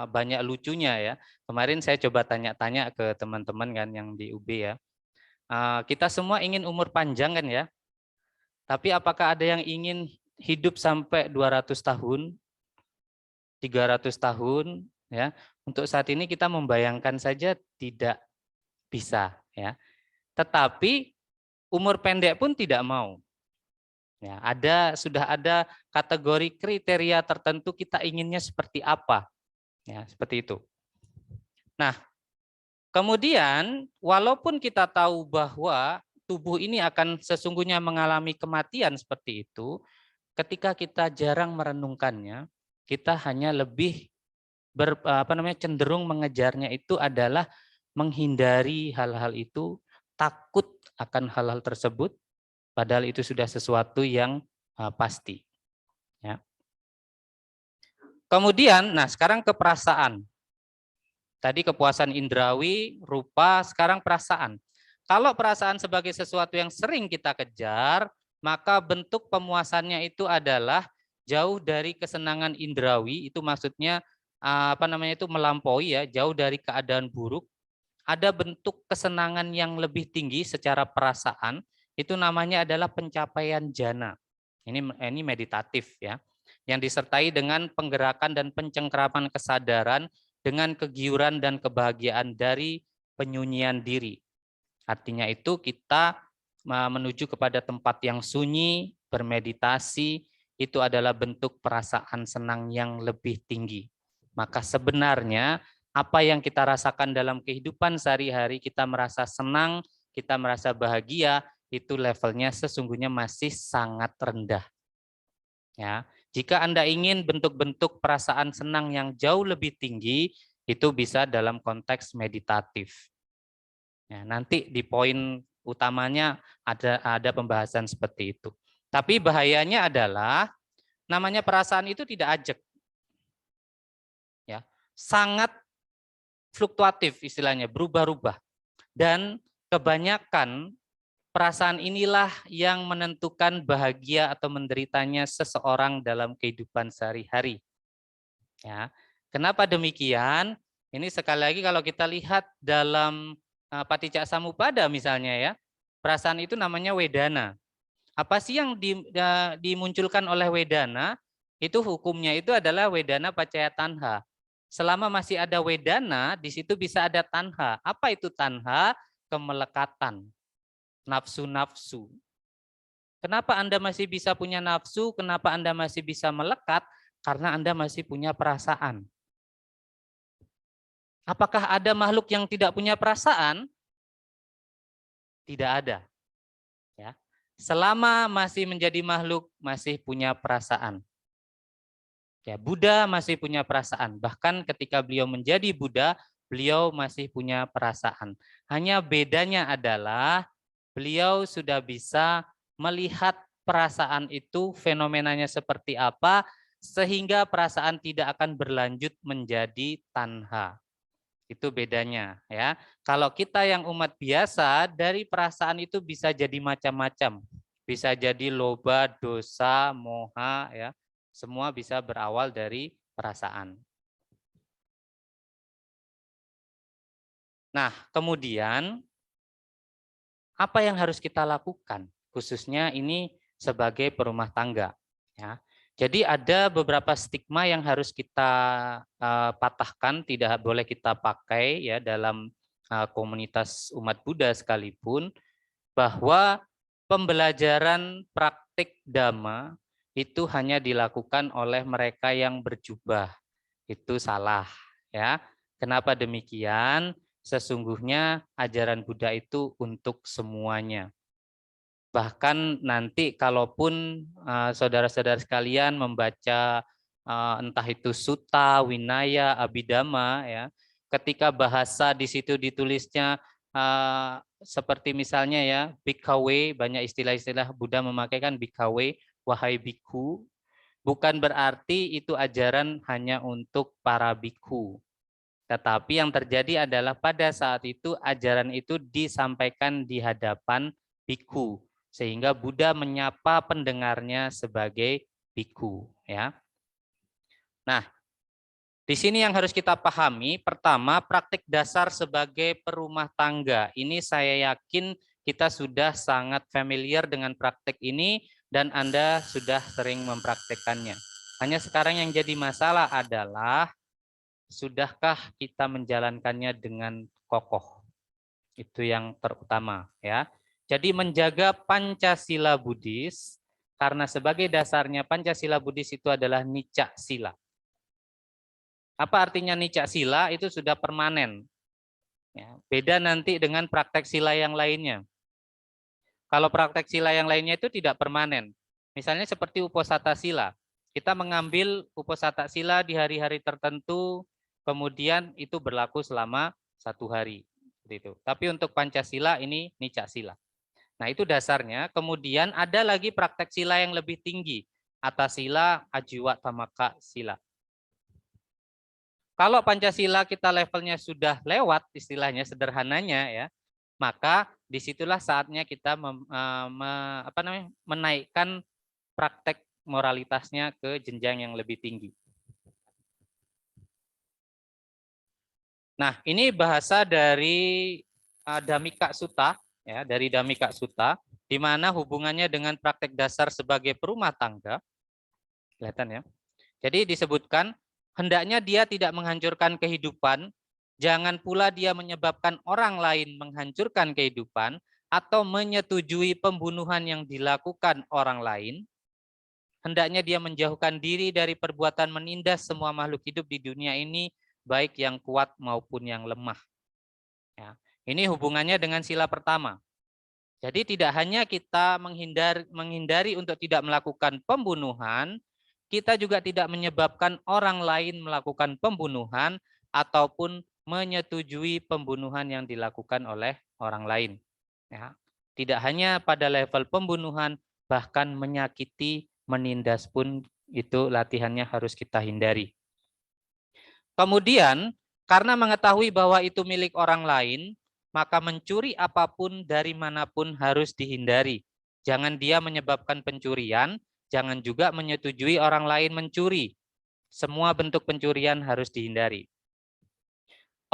banyak lucunya ya. Kemarin saya coba tanya-tanya ke teman-teman kan yang di UB ya. Kita semua ingin umur panjang kan ya. Tapi apakah ada yang ingin hidup sampai 200 tahun? 300 tahun ya. Untuk saat ini kita membayangkan saja tidak bisa ya. Tetapi umur pendek pun tidak mau. Ya, sudah ada kategori kriteria tertentu kita inginnya seperti apa. Ya, seperti itu. Nah, kemudian walaupun kita tahu bahwa tubuh ini akan sesungguhnya mengalami kematian seperti itu, ketika kita jarang merenungkannya, kita hanya lebih cenderung mengejarnya itu adalah menghindari hal-hal itu, takut akan hal-hal tersebut, padahal itu sudah sesuatu yang pasti. Ya. Kemudian, nah sekarang ke perasaan. Tadi kepuasan indrawi, rupa, sekarang perasaan. Kalau perasaan sebagai sesuatu yang sering kita kejar, maka bentuk pemuasannya itu adalah jauh dari kesenangan indrawi, itu maksudnya itu melampaui ya, jauh dari keadaan buruk. Ada bentuk kesenangan yang lebih tinggi secara perasaan, itu namanya adalah pencapaian jana. Ini meditatif ya, yang disertai dengan penggerakan dan pencengkeraman kesadaran dengan kegiuran dan kebahagiaan dari penyunyian diri. Artinya itu kita menuju kepada tempat yang sunyi, bermeditasi, itu adalah bentuk perasaan senang yang lebih tinggi. Maka sebenarnya apa yang kita rasakan dalam kehidupan sehari-hari, kita merasa senang, kita merasa bahagia, itu levelnya sesungguhnya masih sangat rendah. Ya, jika Anda ingin bentuk-bentuk perasaan senang yang jauh lebih tinggi, itu bisa dalam konteks meditatif. Ya, nanti di poin utamanya ada pembahasan seperti itu. Tapi bahayanya adalah namanya perasaan itu tidak ajak. Ya, sangat fluktuatif istilahnya, berubah-ubah. Dan kebanyakan perasaan inilah yang menentukan bahagia atau menderitanya seseorang dalam kehidupan sehari-hari. Ya, kenapa demikian? Ini sekali lagi kalau kita lihat dalam Paticca Samuppada misalnya ya, perasaan itu namanya wedana. Apa sih yang dimunculkan oleh wedana? Itu hukumnya itu adalah wedana pacaya tanha. Selama masih ada wedana, di situ bisa ada tanha. Apa itu tanha? Kemelekatan. nafsu-nafsu. Kenapa Anda masih bisa punya nafsu? Kenapa Anda masih bisa melekat? Karena Anda masih punya perasaan. Apakah ada makhluk yang tidak punya perasaan? Tidak ada. Ya. Selama masih menjadi makhluk, masih punya perasaan. Ya, Buddha masih punya perasaan. Bahkan ketika beliau menjadi Buddha, beliau masih punya perasaan. Hanya bedanya adalah beliau sudah bisa melihat perasaan itu fenomenanya seperti apa, sehingga perasaan tidak akan berlanjut menjadi tanha. Itu bedanya, ya. Kalau kita yang umat biasa, dari perasaan itu bisa jadi macam-macam. Bisa jadi loba, dosa, moha, ya. Semua bisa berawal dari perasaan. Nah, kemudian apa yang harus kita lakukan? Khususnya ini sebagai perumah tangga, ya. Jadi ada beberapa stigma yang harus kita patahkan, tidak boleh kita pakai ya dalam komunitas umat Buddha sekalipun, bahwa pembelajaran praktik dhamma itu hanya dilakukan oleh mereka yang berjubah. Itu salah, ya. Kenapa demikian? Sesungguhnya ajaran Buddha itu untuk semuanya. Bahkan nanti kalaupun saudara-saudara sekalian membaca entah itu sutta, winaya, abhidhamma, ya, ketika bahasa di situ ditulisnya seperti misalnya ya bhikkhave, banyak istilah-istilah Buddha memakai kan bhikkhave, wahai bhikkhu, bukan berarti itu ajaran hanya untuk para bhikkhu. Tetapi yang terjadi adalah pada saat itu ajaran itu disampaikan di hadapan bhikkhu, sehingga Buddha menyapa pendengarnya sebagai bhikkhu, ya. Nah, di sini yang harus kita pahami, pertama praktik dasar sebagai perumah tangga. Ini saya yakin kita sudah sangat familiar dengan praktik ini dan Anda sudah sering mempraktikkannya. Hanya sekarang yang jadi masalah adalah sudahkah kita menjalankannya dengan kokoh? Itu yang terutama, ya. Jadi menjaga Pancasila Buddhis, karena sebagai dasarnya Pancasila Buddhis itu adalah nicca sila. Apa artinya nicca sila? Itu sudah permanen. Ya, beda nanti dengan praktek sila yang lainnya. Kalau praktek sila yang lainnya itu tidak permanen. Misalnya seperti uposatha sila. Kita mengambil uposatha sila di hari-hari tertentu, kemudian itu berlaku selama 1 hari. Itu. Tapi untuk Pancasila ini nicca sila. Nah, itu dasarnya. Kemudian ada lagi praktek sila yang lebih tinggi. Atasila, ajiwa, tamaka sila. Kalau Pancasila kita levelnya sudah lewat, istilahnya sederhananya ya, maka disitulah saatnya kita menaikkan praktek moralitasnya ke jenjang yang lebih tinggi. Nah, ini bahasa dari Dhammika Sutta, ya, dari Dhammika Sutta, di mana hubungannya dengan praktek dasar sebagai perumah tangga. Kelihatan ya. Jadi disebutkan, hendaknya dia tidak menghancurkan kehidupan, jangan pula dia menyebabkan orang lain menghancurkan kehidupan, atau menyetujui pembunuhan yang dilakukan orang lain. Hendaknya dia menjauhkan diri dari perbuatan menindas semua makhluk hidup di dunia ini, baik yang kuat maupun yang lemah. Ya, ini hubungannya dengan sila pertama. Jadi tidak hanya kita menghindari untuk tidak melakukan pembunuhan, kita juga tidak menyebabkan orang lain melakukan pembunuhan ataupun menyetujui pembunuhan yang dilakukan oleh orang lain. Ya, tidak hanya pada level pembunuhan, bahkan menyakiti, menindas pun itu latihannya harus kita hindari. Kemudian, karena mengetahui bahwa itu milik orang lain, maka mencuri apapun dari manapun harus dihindari. Jangan dia menyebabkan pencurian, jangan juga menyetujui orang lain mencuri. Semua bentuk pencurian harus dihindari.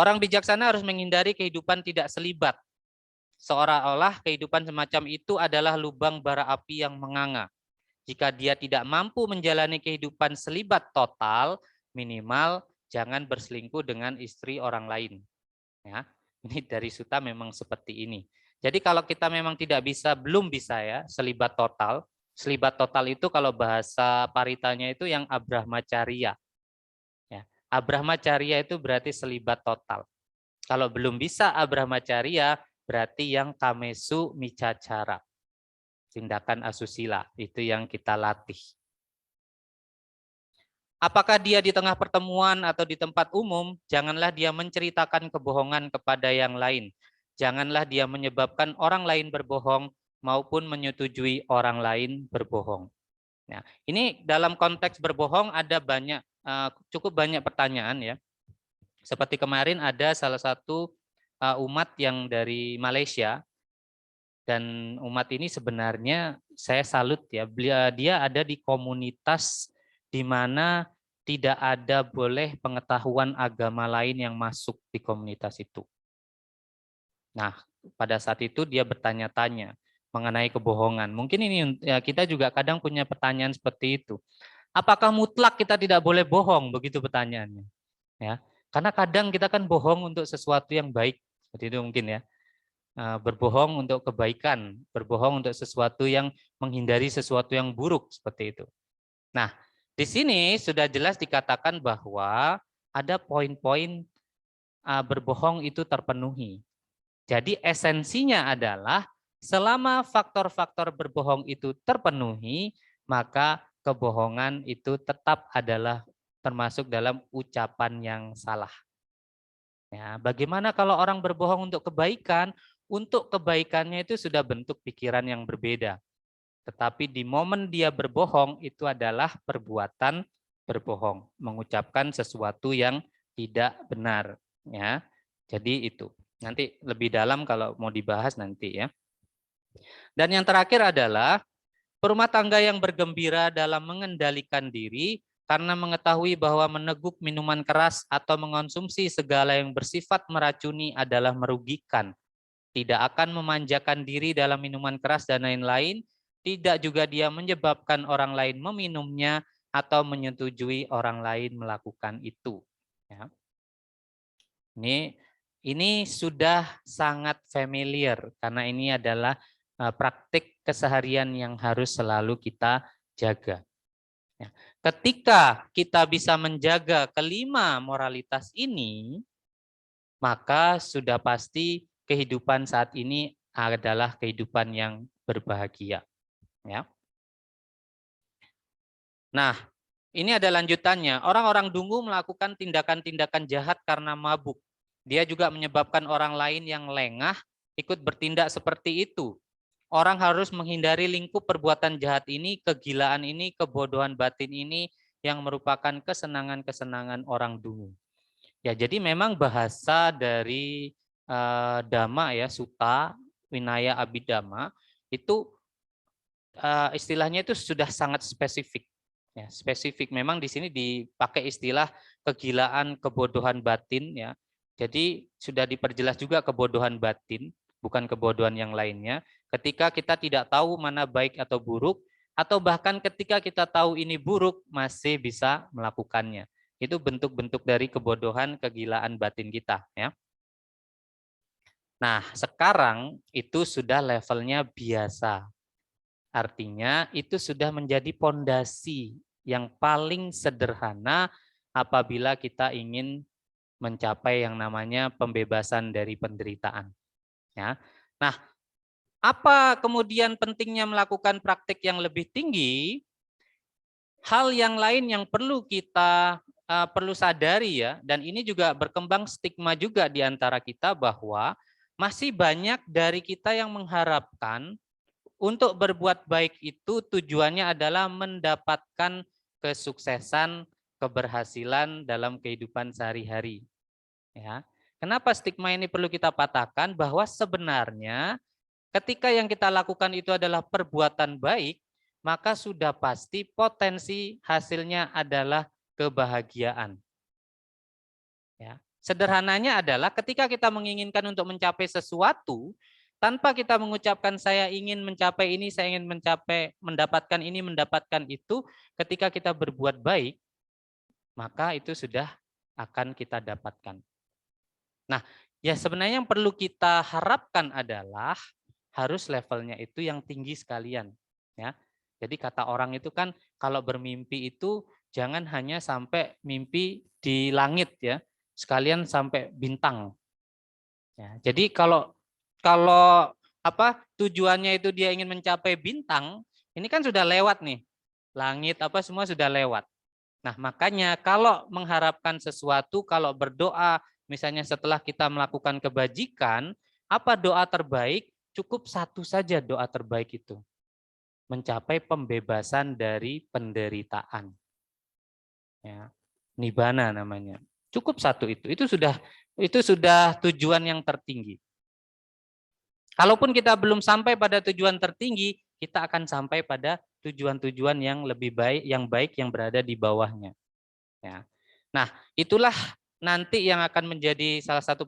Orang bijaksana harus menghindari kehidupan tidak selibat. Seolah-olah kehidupan semacam itu adalah lubang bara api yang menganga. Jika dia tidak mampu menjalani kehidupan selibat total, minimal jangan berselingkuh dengan istri orang lain. Ya, ini dari sutta memang seperti ini. Jadi kalau kita memang tidak bisa, belum bisa ya, selibat total. Selibat total itu kalau bahasa paritanya itu yang abrahmacharya. Ya. Abrahmacharya itu berarti selibat total. Kalau belum bisa abrahmacharya, berarti yang kamesu micacara. Tindakan asusila, itu yang kita latih. Apakah dia di tengah pertemuan atau di tempat umum, janganlah dia menceritakan kebohongan kepada yang lain. Janganlah dia menyebabkan orang lain berbohong maupun menyetujui orang lain berbohong. Nah, ini dalam konteks berbohong ada cukup banyak pertanyaan ya. Seperti kemarin ada salah satu umat yang dari Malaysia, dan umat ini sebenarnya saya salut ya. Dia ada di komunitas di mana tidak ada boleh pengetahuan agama lain yang masuk di komunitas itu. Nah, pada saat itu dia bertanya-tanya mengenai kebohongan. Mungkin ini ya, kita juga kadang punya pertanyaan seperti itu. Apakah mutlak kita tidak boleh bohong? Begitu pertanyaannya. Ya, karena kadang kita kan bohong untuk sesuatu yang baik, seperti itu mungkin ya. Berbohong untuk kebaikan, berbohong untuk sesuatu yang menghindari sesuatu yang buruk, seperti itu. Nah, di sini sudah jelas dikatakan bahwa ada poin-poin berbohong itu terpenuhi. Jadi esensinya adalah selama faktor-faktor berbohong itu terpenuhi, maka kebohongan itu tetap adalah termasuk dalam ucapan yang salah. Ya, bagaimana kalau orang berbohong untuk kebaikan? Untuk kebaikannya itu sudah bentuk pikiran yang berbeda. Tetapi di momen dia berbohong itu adalah perbuatan berbohong, mengucapkan sesuatu yang tidak benar. Ya, jadi itu. Nanti lebih dalam kalau mau dibahas nanti ya. Dan yang terakhir adalah berumah tangga yang bergembira dalam mengendalikan diri karena mengetahui bahwa meneguk minuman keras atau mengonsumsi segala yang bersifat meracuni adalah merugikan. Tidak akan memanjakan diri dalam minuman keras dan lain-lain, tidak juga dia menyebabkan orang lain meminumnya atau menyetujui orang lain melakukan itu. Ya. Ini sudah sangat familiar karena ini adalah praktik keseharian yang harus selalu kita jaga. Ya. Ketika kita bisa menjaga kelima moralitas ini, maka sudah pasti kehidupan saat ini adalah kehidupan yang berbahagia. Ya. Nah, ini ada lanjutannya. Orang-orang dungu melakukan tindakan-tindakan jahat karena mabuk. Dia juga menyebabkan orang lain yang lengah ikut bertindak seperti itu. Orang harus menghindari lingkup perbuatan jahat ini, kegilaan ini, kebodohan batin ini yang merupakan kesenangan-kesenangan orang dungu. Ya, jadi memang bahasa dari Dhamma ya, Sutta, Vinaya Abhidhamma itu istilahnya itu sudah sangat spesifik. Ya, spesifik. Memang di sini dipakai istilah kegilaan, kebodohan batin ya. Jadi sudah diperjelas juga kebodohan batin, bukan kebodohan yang lainnya. Ketika kita tidak tahu mana baik atau buruk, atau bahkan ketika kita tahu ini buruk masih bisa melakukannya. Itu bentuk-bentuk dari kebodohan, kegilaan batin kita ya. Nah, sekarang itu sudah levelnya biasa. Artinya itu sudah menjadi pondasi yang paling sederhana apabila kita ingin mencapai yang namanya pembebasan dari penderitaan. Ya. Nah, apa kemudian pentingnya melakukan praktik yang lebih tinggi? Hal yang lain yang perlu kita perlu sadari ya, dan ini juga berkembang stigma juga di antara kita bahwa masih banyak dari kita yang mengharapkan untuk berbuat baik itu tujuannya adalah mendapatkan kesuksesan, keberhasilan dalam kehidupan sehari-hari. Ya. Kenapa stigma ini perlu kita patahkan? Bahwa sebenarnya ketika yang kita lakukan itu adalah perbuatan baik, maka sudah pasti potensi hasilnya adalah kebahagiaan. Ya. Sederhananya adalah ketika kita menginginkan untuk mencapai sesuatu, tanpa kita mengucapkan saya ingin mencapai ini, saya ingin mendapatkan ini, mendapatkan itu, ketika kita berbuat baik, maka itu sudah akan kita dapatkan. Nah, Ya sebenarnya yang perlu kita harapkan adalah harus levelnya itu yang tinggi sekalian. Ya. Jadi kata orang itu kan kalau bermimpi itu jangan hanya sampai mimpi di langit ya, sekalian sampai bintang. Ya, jadi kalau kalau tujuannya itu dia ingin mencapai bintang, ini kan sudah lewat nih. Langit apa semua sudah lewat. Nah, makanya kalau mengharapkan sesuatu, kalau berdoa, misalnya setelah kita melakukan kebajikan, apa doa terbaik? Cukup satu saja doa terbaik itu. Mencapai pembebasan dari penderitaan. Ya, nibbana namanya. Cukup satu itu. Itu sudah tujuan yang tertinggi. Kalaupun kita belum sampai pada tujuan tertinggi, kita akan sampai pada tujuan-tujuan yang lebih baik, yang berada di bawahnya. Ya. Nah, itulah nanti yang akan menjadi salah satu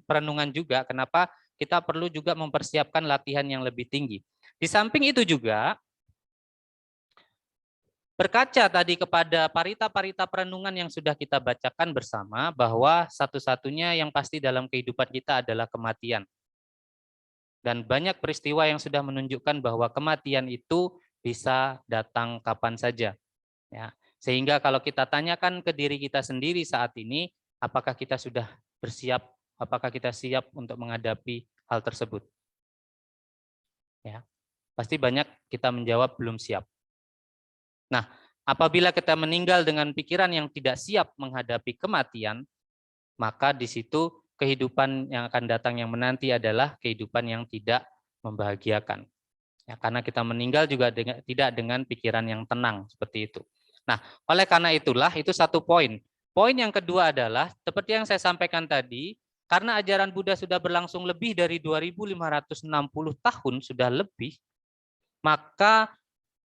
perenungan juga kenapa kita perlu juga mempersiapkan latihan yang lebih tinggi. Di samping itu juga, berkaca tadi kepada parita-parita perenungan yang sudah kita bacakan bersama, bahwa satu-satunya yang pasti dalam kehidupan kita adalah kematian. Dan banyak peristiwa yang sudah menunjukkan bahwa kematian itu bisa datang kapan saja. Ya. Sehingga kalau kita tanyakan ke diri kita sendiri saat ini, apakah kita sudah bersiap, apakah kita siap untuk menghadapi hal tersebut? Ya. Pasti banyak kita menjawab belum siap. Nah, apabila kita meninggal dengan pikiran yang tidak siap menghadapi kematian, maka di situ kehidupan yang akan datang yang menanti adalah kehidupan yang tidak membahagiakan. Ya, karena kita meninggal juga tidak dengan pikiran yang tenang seperti itu. Nah, oleh karena itulah itu satu poin. Poin yang kedua adalah seperti yang saya sampaikan tadi, karena ajaran Buddha sudah berlangsung lebih dari 2560 tahun sudah lebih, maka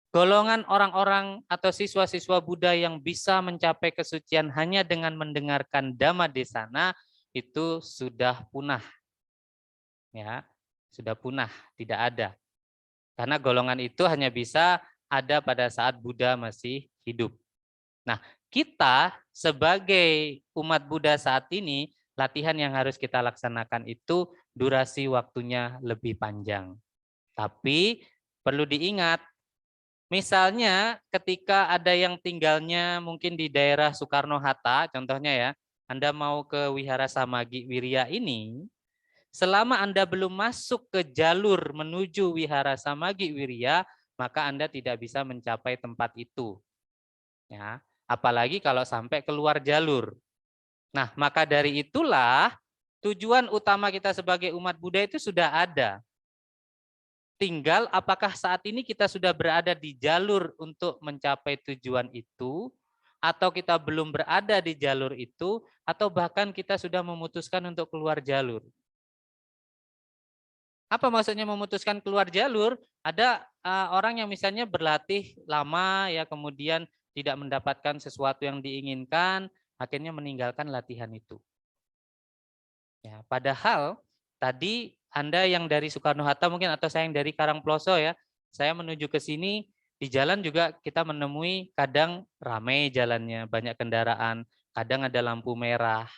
golongan orang-orang atau siswa-siswa Buddha yang bisa mencapai kesucian hanya dengan mendengarkan Dhamma Desana itu sudah punah. Ya, sudah punah, tidak ada. Karena golongan itu hanya bisa ada pada saat Buddha masih hidup. Nah, kita sebagai umat Buddha saat ini, latihan yang harus kita laksanakan itu durasi waktunya lebih panjang. Tapi perlu diingat, misalnya ketika ada yang tinggalnya mungkin di daerah Soekarno-Hatta, contohnya ya, Anda mau ke Wihara Samagi Wirya ini, selama Anda belum masuk ke jalur menuju Wihara Samagi Wirya, maka Anda tidak bisa mencapai tempat itu. Ya, apalagi kalau sampai keluar jalur. Nah, maka dari itulah tujuan utama kita sebagai umat Buddha itu sudah ada. Tinggal apakah saat ini kita sudah berada di jalur untuk mencapai tujuan itu, atau kita belum berada di jalur itu, atau bahkan kita sudah memutuskan untuk keluar jalur. Apa maksudnya memutuskan keluar jalur? Ada orang yang misalnya berlatih lama, ya kemudian tidak mendapatkan sesuatu yang diinginkan, akhirnya meninggalkan latihan itu. Ya, padahal tadi Anda yang dari Soekarno-Hatta mungkin atau saya yang dari Karangploso ya, saya menuju ke sini, di jalan juga kita menemui kadang ramai jalannya, banyak kendaraan, kadang ada lampu merah.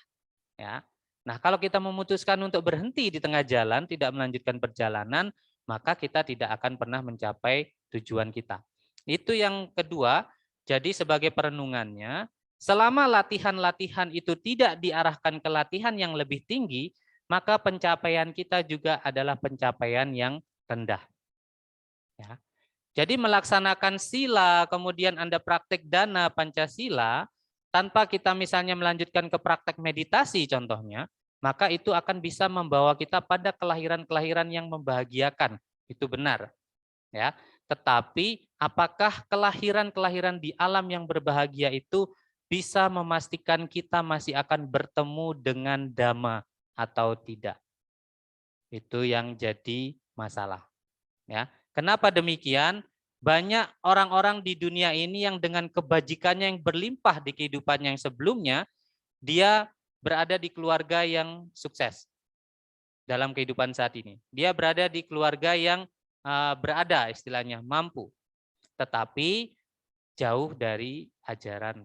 Ya. Nah, kalau kita memutuskan untuk berhenti di tengah jalan, tidak melanjutkan perjalanan, maka kita tidak akan pernah mencapai tujuan kita. Itu yang kedua, jadi sebagai perenungannya, selama latihan-latihan itu tidak diarahkan ke latihan yang lebih tinggi, maka pencapaian kita juga adalah pencapaian yang rendah. Ya. Jadi melaksanakan sila, kemudian Anda praktek dana Pancasila, tanpa kita misalnya melanjutkan ke praktek meditasi contohnya, maka itu akan bisa membawa kita pada kelahiran-kelahiran yang membahagiakan. Itu benar. Ya. Tetapi apakah kelahiran-kelahiran di alam yang berbahagia itu bisa memastikan kita masih akan bertemu dengan Dhamma atau tidak? Itu yang jadi masalah. Ya. Kenapa demikian? Banyak orang-orang di dunia ini yang dengan kebajikannya yang berlimpah di kehidupannya yang sebelumnya, dia berada di keluarga yang sukses dalam kehidupan saat ini. Dia berada di keluarga yang berada, istilahnya mampu, tetapi jauh dari ajaran,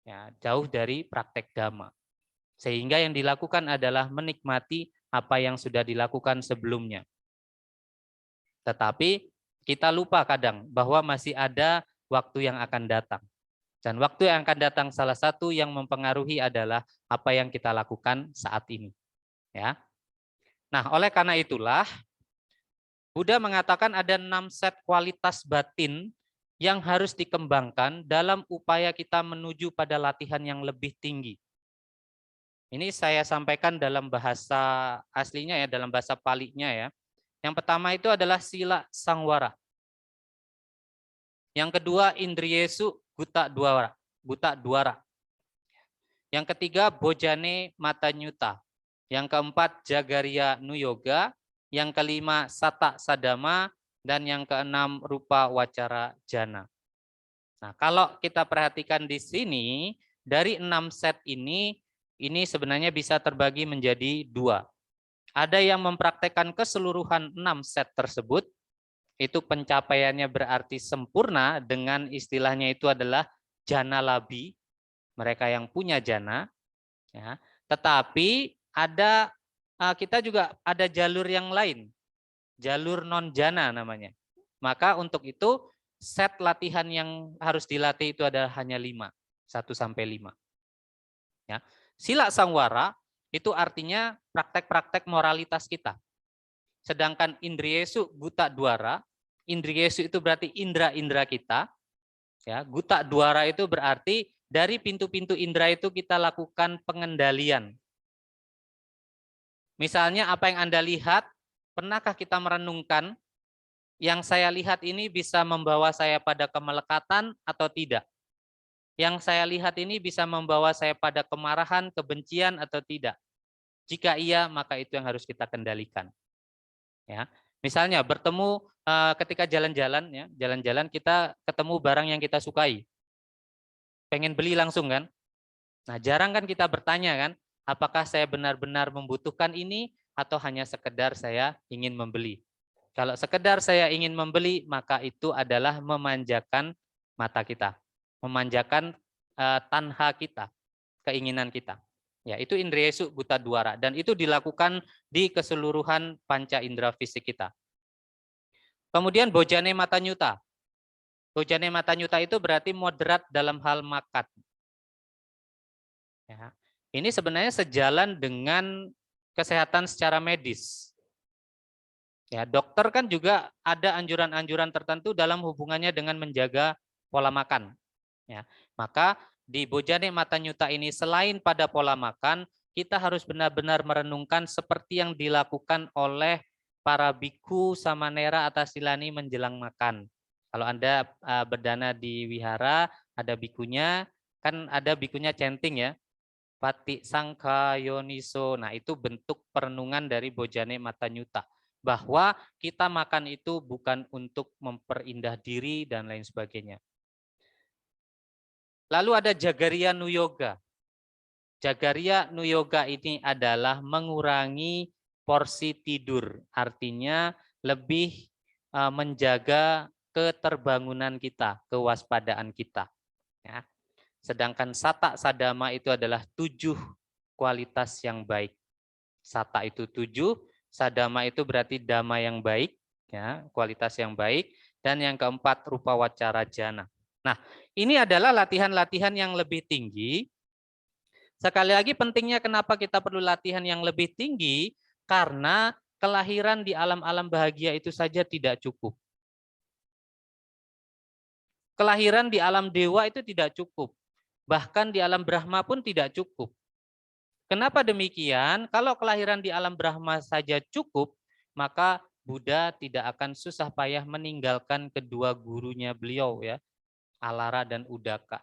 ya, jauh dari praktek Dhamma. Sehingga yang dilakukan adalah menikmati apa yang sudah dilakukan sebelumnya. Tetapi kita lupa kadang bahwa masih ada waktu yang akan datang. Dan waktu yang akan datang salah satu yang mempengaruhi adalah apa yang kita lakukan saat ini. Ya. Nah, oleh karena itulah Buddha mengatakan ada 6 set kualitas batin yang harus dikembangkan dalam upaya kita menuju pada latihan yang lebih tinggi. Ini saya sampaikan dalam bahasa aslinya ya, dalam bahasa Palinya ya. Yang pertama itu adalah sila sangwara. Yang kedua indriyesu guta duara. Yang ketiga bojane matanyuta. Yang keempat jagariya nuyoga. Yang kelima sata sadama. Dan yang keenam rupa wacara jana. Nah, kalau kita perhatikan di sini, dari 6 set ini sebenarnya bisa terbagi menjadi 2. Ada yang mempraktekkan keseluruhan 6 set tersebut, itu pencapaiannya berarti sempurna, dengan istilahnya itu adalah jana labi, mereka yang punya jana. Ya. Tetapi kita juga ada jalur yang lain, jalur non jana namanya. Maka untuk itu set latihan yang harus dilatih itu adalah hanya 5, 1-5. Ya. Sila sangwara itu artinya praktek-praktek moralitas kita. Sedangkan indriyesu guta duara, indriyesu itu berarti indera-indera kita. Ya, guta duara itu berarti dari pintu-pintu indera itu kita lakukan pengendalian. Misalnya apa yang Anda lihat, pernahkah kita merenungkan yang saya lihat ini bisa membawa saya pada kemelekatan atau tidak? Yang saya lihat ini bisa membawa saya pada kemarahan, kebencian atau tidak? Jika iya, maka itu yang harus kita kendalikan. Ya, misalnya bertemu ketika jalan-jalan, ya, jalan-jalan kita ketemu barang yang kita sukai, pengen beli langsung kan? Nah, jarang kan kita bertanya kan, apakah saya benar-benar membutuhkan ini atau hanya sekedar saya ingin membeli? Kalau sekedar saya ingin membeli, maka itu adalah memanjakan mata kita, memanjakan tanha kita, keinginan kita. Ya, itu indriyesu guta duara, dan itu dilakukan di keseluruhan panca indera fisik kita. Kemudian bojane matanyuta. Bojane matanyuta itu berarti moderat dalam hal makan. Ya, ini sebenarnya sejalan dengan kesehatan secara medis. Ya, dokter kan juga ada anjuran-anjuran tertentu dalam hubungannya dengan menjaga pola makan. Ya, maka di bojane matanyuta ini selain pada pola makan, kita harus benar-benar merenungkan seperti yang dilakukan oleh para biku samanera atasilani menjelang makan. Kalau Anda berdana di wihara, ada bikunya, kan ada bikunya chanting ya. Pati sangka yoniso. Nah, itu bentuk perenungan dari bojane matanyuta, bahwa kita makan itu bukan untuk memperindah diri dan lain sebagainya. Lalu ada jagariya nuyoga. Jagariya nuyoga ini adalah mengurangi porsi tidur, artinya lebih menjaga keterbangunan kita, kewaspadaan kita. Ya. Sedangkan sata sadama itu adalah 7 kualitas yang baik. Sata itu 7, sadama itu berarti dhamma yang baik, ya, kualitas yang baik, dan yang keempat rupa wacara jana. Nah, ini adalah latihan-latihan yang lebih tinggi. Sekali lagi pentingnya kenapa kita perlu latihan yang lebih tinggi, karena kelahiran di alam-alam bahagia itu saja tidak cukup. Kelahiran di alam dewa itu tidak cukup. Bahkan di alam Brahma pun tidak cukup. Kenapa demikian? Kalau kelahiran di alam Brahma saja cukup, maka Buddha tidak akan susah payah meninggalkan kedua gurunya beliau, ya, Alara dan Udaka.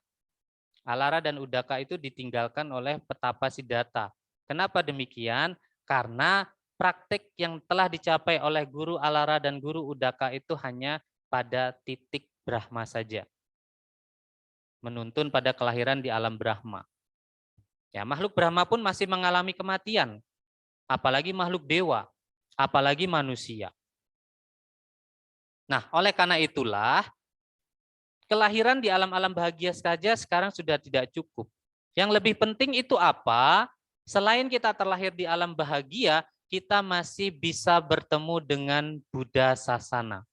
Alara dan Udaka itu ditinggalkan oleh Petapa Siddhartha. Kenapa demikian? Karena praktik yang telah dicapai oleh guru Alara dan guru Udaka itu hanya pada titik Brahma saja. Menuntun pada kelahiran di alam Brahma. Ya, makhluk Brahma pun masih mengalami kematian. Apalagi makhluk dewa, apalagi manusia. Nah, oleh karena itulah, kelahiran di alam-alam bahagia saja sekarang sudah tidak cukup. Yang lebih penting itu apa? Selain kita terlahir di alam bahagia, kita masih bisa bertemu dengan Buddha Sasana.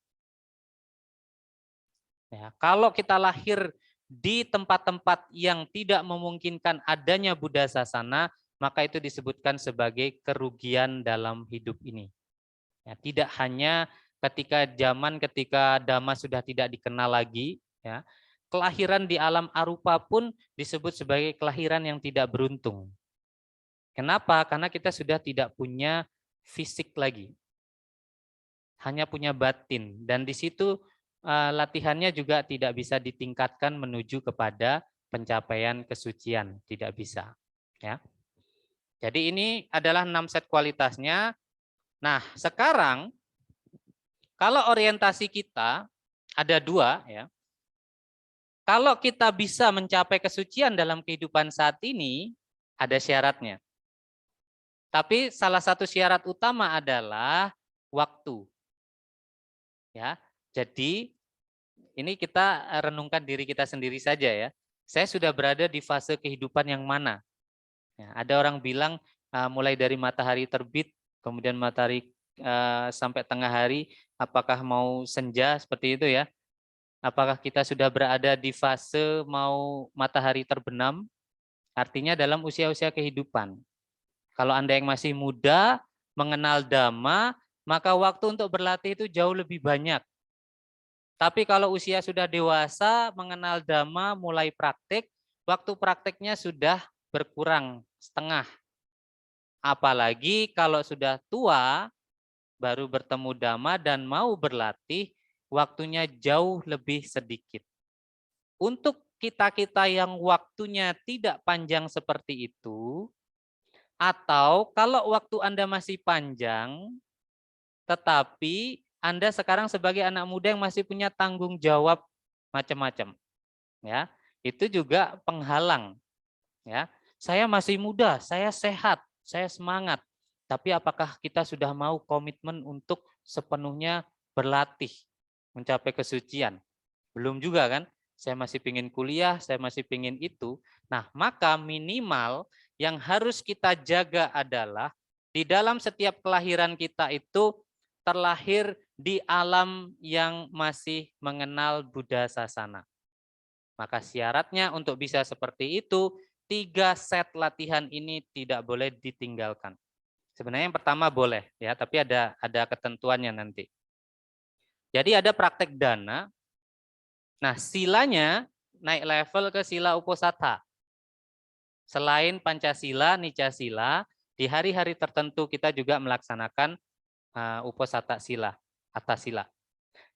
Ya, kalau kita lahir di tempat-tempat yang tidak memungkinkan adanya Buddha Sasana, maka itu disebutkan sebagai kerugian dalam hidup ini. Ya, tidak hanya ketika Dhamma sudah tidak dikenal lagi, ya, kelahiran di alam arupa pun disebut sebagai kelahiran yang tidak beruntung. Kenapa? Karena kita sudah tidak punya fisik lagi, hanya punya batin, dan di situ latihannya juga tidak bisa ditingkatkan menuju kepada pencapaian kesucian, tidak bisa. Ya. Jadi ini adalah 6 set kualitasnya. Nah, sekarang kalau orientasi kita ada 2, ya. Kalau kita bisa mencapai kesucian dalam kehidupan saat ini, ada syaratnya. Tapi salah satu syarat utama adalah waktu. Ya, jadi ini kita renungkan diri kita sendiri saja ya. Saya sudah berada di fase kehidupan yang mana? Ya, ada orang bilang mulai dari matahari terbit, kemudian matahari sampai tengah hari, apakah mau senja seperti itu ya? Apakah kita sudah berada di fase mau matahari terbenam? Artinya dalam usia-usia kehidupan. Kalau Anda yang masih muda, mengenal Dhamma, maka waktu untuk berlatih itu jauh lebih banyak. Tapi kalau usia sudah dewasa, mengenal Dhamma, mulai praktik, waktu praktiknya sudah berkurang setengah. Apalagi kalau sudah tua, baru bertemu Dhamma dan mau berlatih, waktunya jauh lebih sedikit. Untuk kita-kita yang waktunya tidak panjang seperti itu, atau kalau waktu Anda masih panjang, tetapi Anda sekarang sebagai anak muda yang masih punya tanggung jawab macam-macam, ya, itu juga penghalang. Ya, saya masih muda, saya sehat, saya semangat. Tapi apakah kita sudah mau komitmen untuk sepenuhnya berlatih mencapai kesucian? Belum juga kan? Saya masih pingin kuliah, saya masih pingin itu. Nah, maka minimal yang harus kita jaga adalah di dalam setiap kelahiran kita itu terlahir di alam yang masih mengenal Buddha Sasana. Maka syaratnya untuk bisa seperti itu, 3 set latihan ini tidak boleh ditinggalkan. Sebenarnya yang pertama boleh, ya, tapi ada ketentuannya nanti. Jadi ada praktek dana. Nah, silanya naik level ke sila uposatha. Selain Pancasila, Nicasila, di hari-hari tertentu kita juga melaksanakan uposatha sila, atas sila.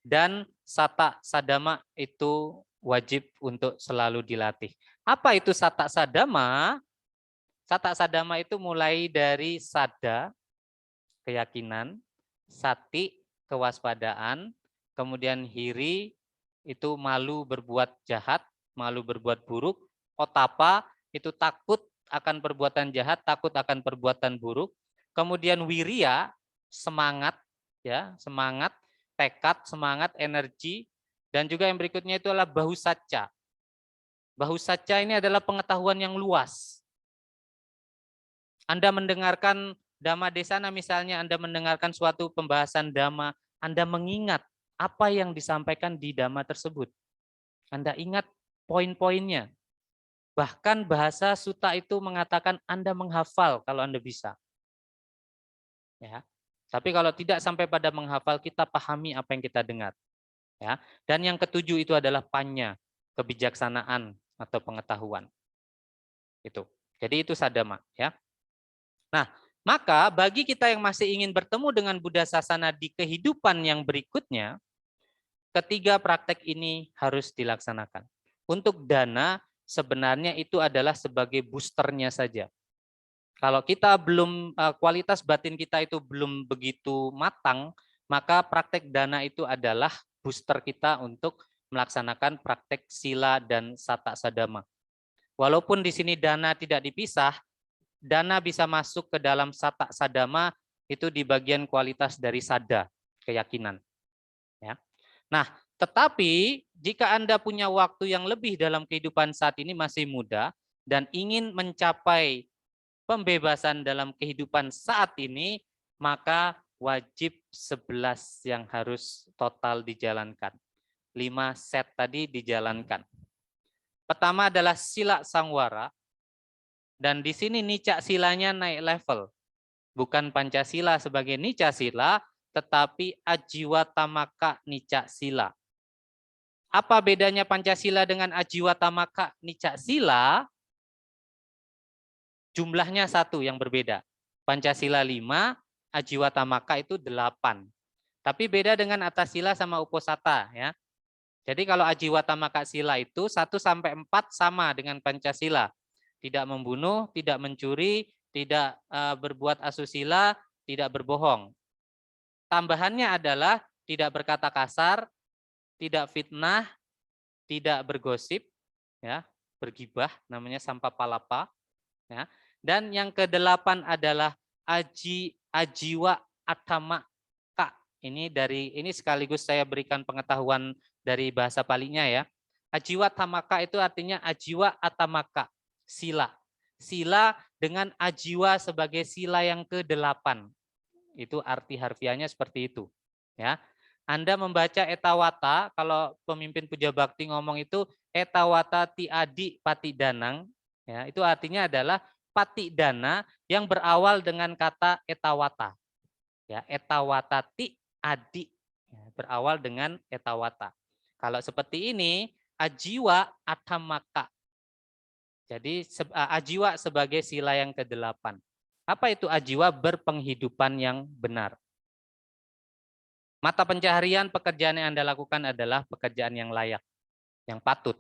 Dan sata sadama itu wajib untuk selalu dilatih. Apa itu sata sadama? Sata sadama itu mulai dari sada, keyakinan, sati, kewaspadaan, kemudian hiri, itu malu berbuat jahat, malu berbuat buruk, otapa, itu takut akan perbuatan jahat, takut akan perbuatan buruk, kemudian wirya, semangat, ya, semangat, tekad, semangat, energi, dan juga yang berikutnya itu adalah bahusacca. Bahusacca ini adalah pengetahuan yang luas. Anda mendengarkan Dhamma Desana misalnya, Anda mendengarkan suatu pembahasan Dhamma, Anda mengingat apa yang disampaikan di Dhamma tersebut. Anda ingat poin-poinnya. Bahkan bahasa Sutta itu mengatakan Anda menghafal kalau Anda bisa. Ya. Tapi kalau tidak sampai pada menghafal, kita pahami apa yang kita dengar. Ya. Dan yang ketujuh itu adalah panya, kebijaksanaan atau pengetahuan. Itu. Jadi itu sadama, ya. Nah, maka bagi kita yang masih ingin bertemu dengan Buddha Sasana di kehidupan yang berikutnya, ketiga praktek ini harus dilaksanakan. Untuk dana sebenarnya itu adalah sebagai boosternya saja. Kalau kita belum, kualitas batin kita itu belum begitu matang, maka praktek dana itu adalah booster kita untuk melaksanakan praktek sila dan sata sadama. Walaupun di sini dana tidak dipisah, dana bisa masuk ke dalam sata sadama itu di bagian kualitas dari sada, keyakinan. Ya. Nah, tetapi jika Anda punya waktu yang lebih dalam kehidupan saat ini masih muda dan ingin mencapai pembebasan dalam kehidupan saat ini, maka wajib 11 yang harus total dijalankan. 5 set tadi dijalankan. Pertama adalah sila sangwara, dan di sini nicak silanya naik level. Bukan Pancasila sebagai nicak sila, tetapi ajiwatamaka nicak sila. Apa bedanya Pancasila dengan ajiwatamaka nicak sila? Jumlahnya satu yang berbeda. Pancasila 5, ajiwatamaka itu 8. Tapi beda dengan atasila sama uposata ya. Jadi kalau ajiwatamaka sila itu 1 sampai 4 sama dengan Pancasila. Tidak membunuh, tidak mencuri, tidak berbuat asusila, tidak berbohong. Tambahannya adalah tidak berkata kasar, tidak fitnah, tidak bergosip, ya, bergibah, namanya sampah palapa. Ya. Dan yang ke-8 adalah ajiwa atama ka. Ini sekaligus saya berikan pengetahuan dari bahasa Palinya ya. Ajiwa tamaka itu artinya ajiwa atamaka, sila. Sila dengan ajiwa sebagai sila yang ke-8. Itu arti harfiahnya seperti itu. Ya. Anda membaca etawata, kalau pemimpin puja bakti ngomong itu etawata ti adi pati danang, ya, itu artinya adalah pati dana yang berawal dengan kata etawata. Ya, etawata ti adi, ya, berawal dengan etawata. Kalau seperti ini, ajiwa atamaka. Jadi ajiwa sebagai sila yang ke-8. Apa itu ajiwa? Berpenghidupan yang benar. Mata pencaharian pekerjaan yang Anda lakukan adalah pekerjaan yang layak, yang patut.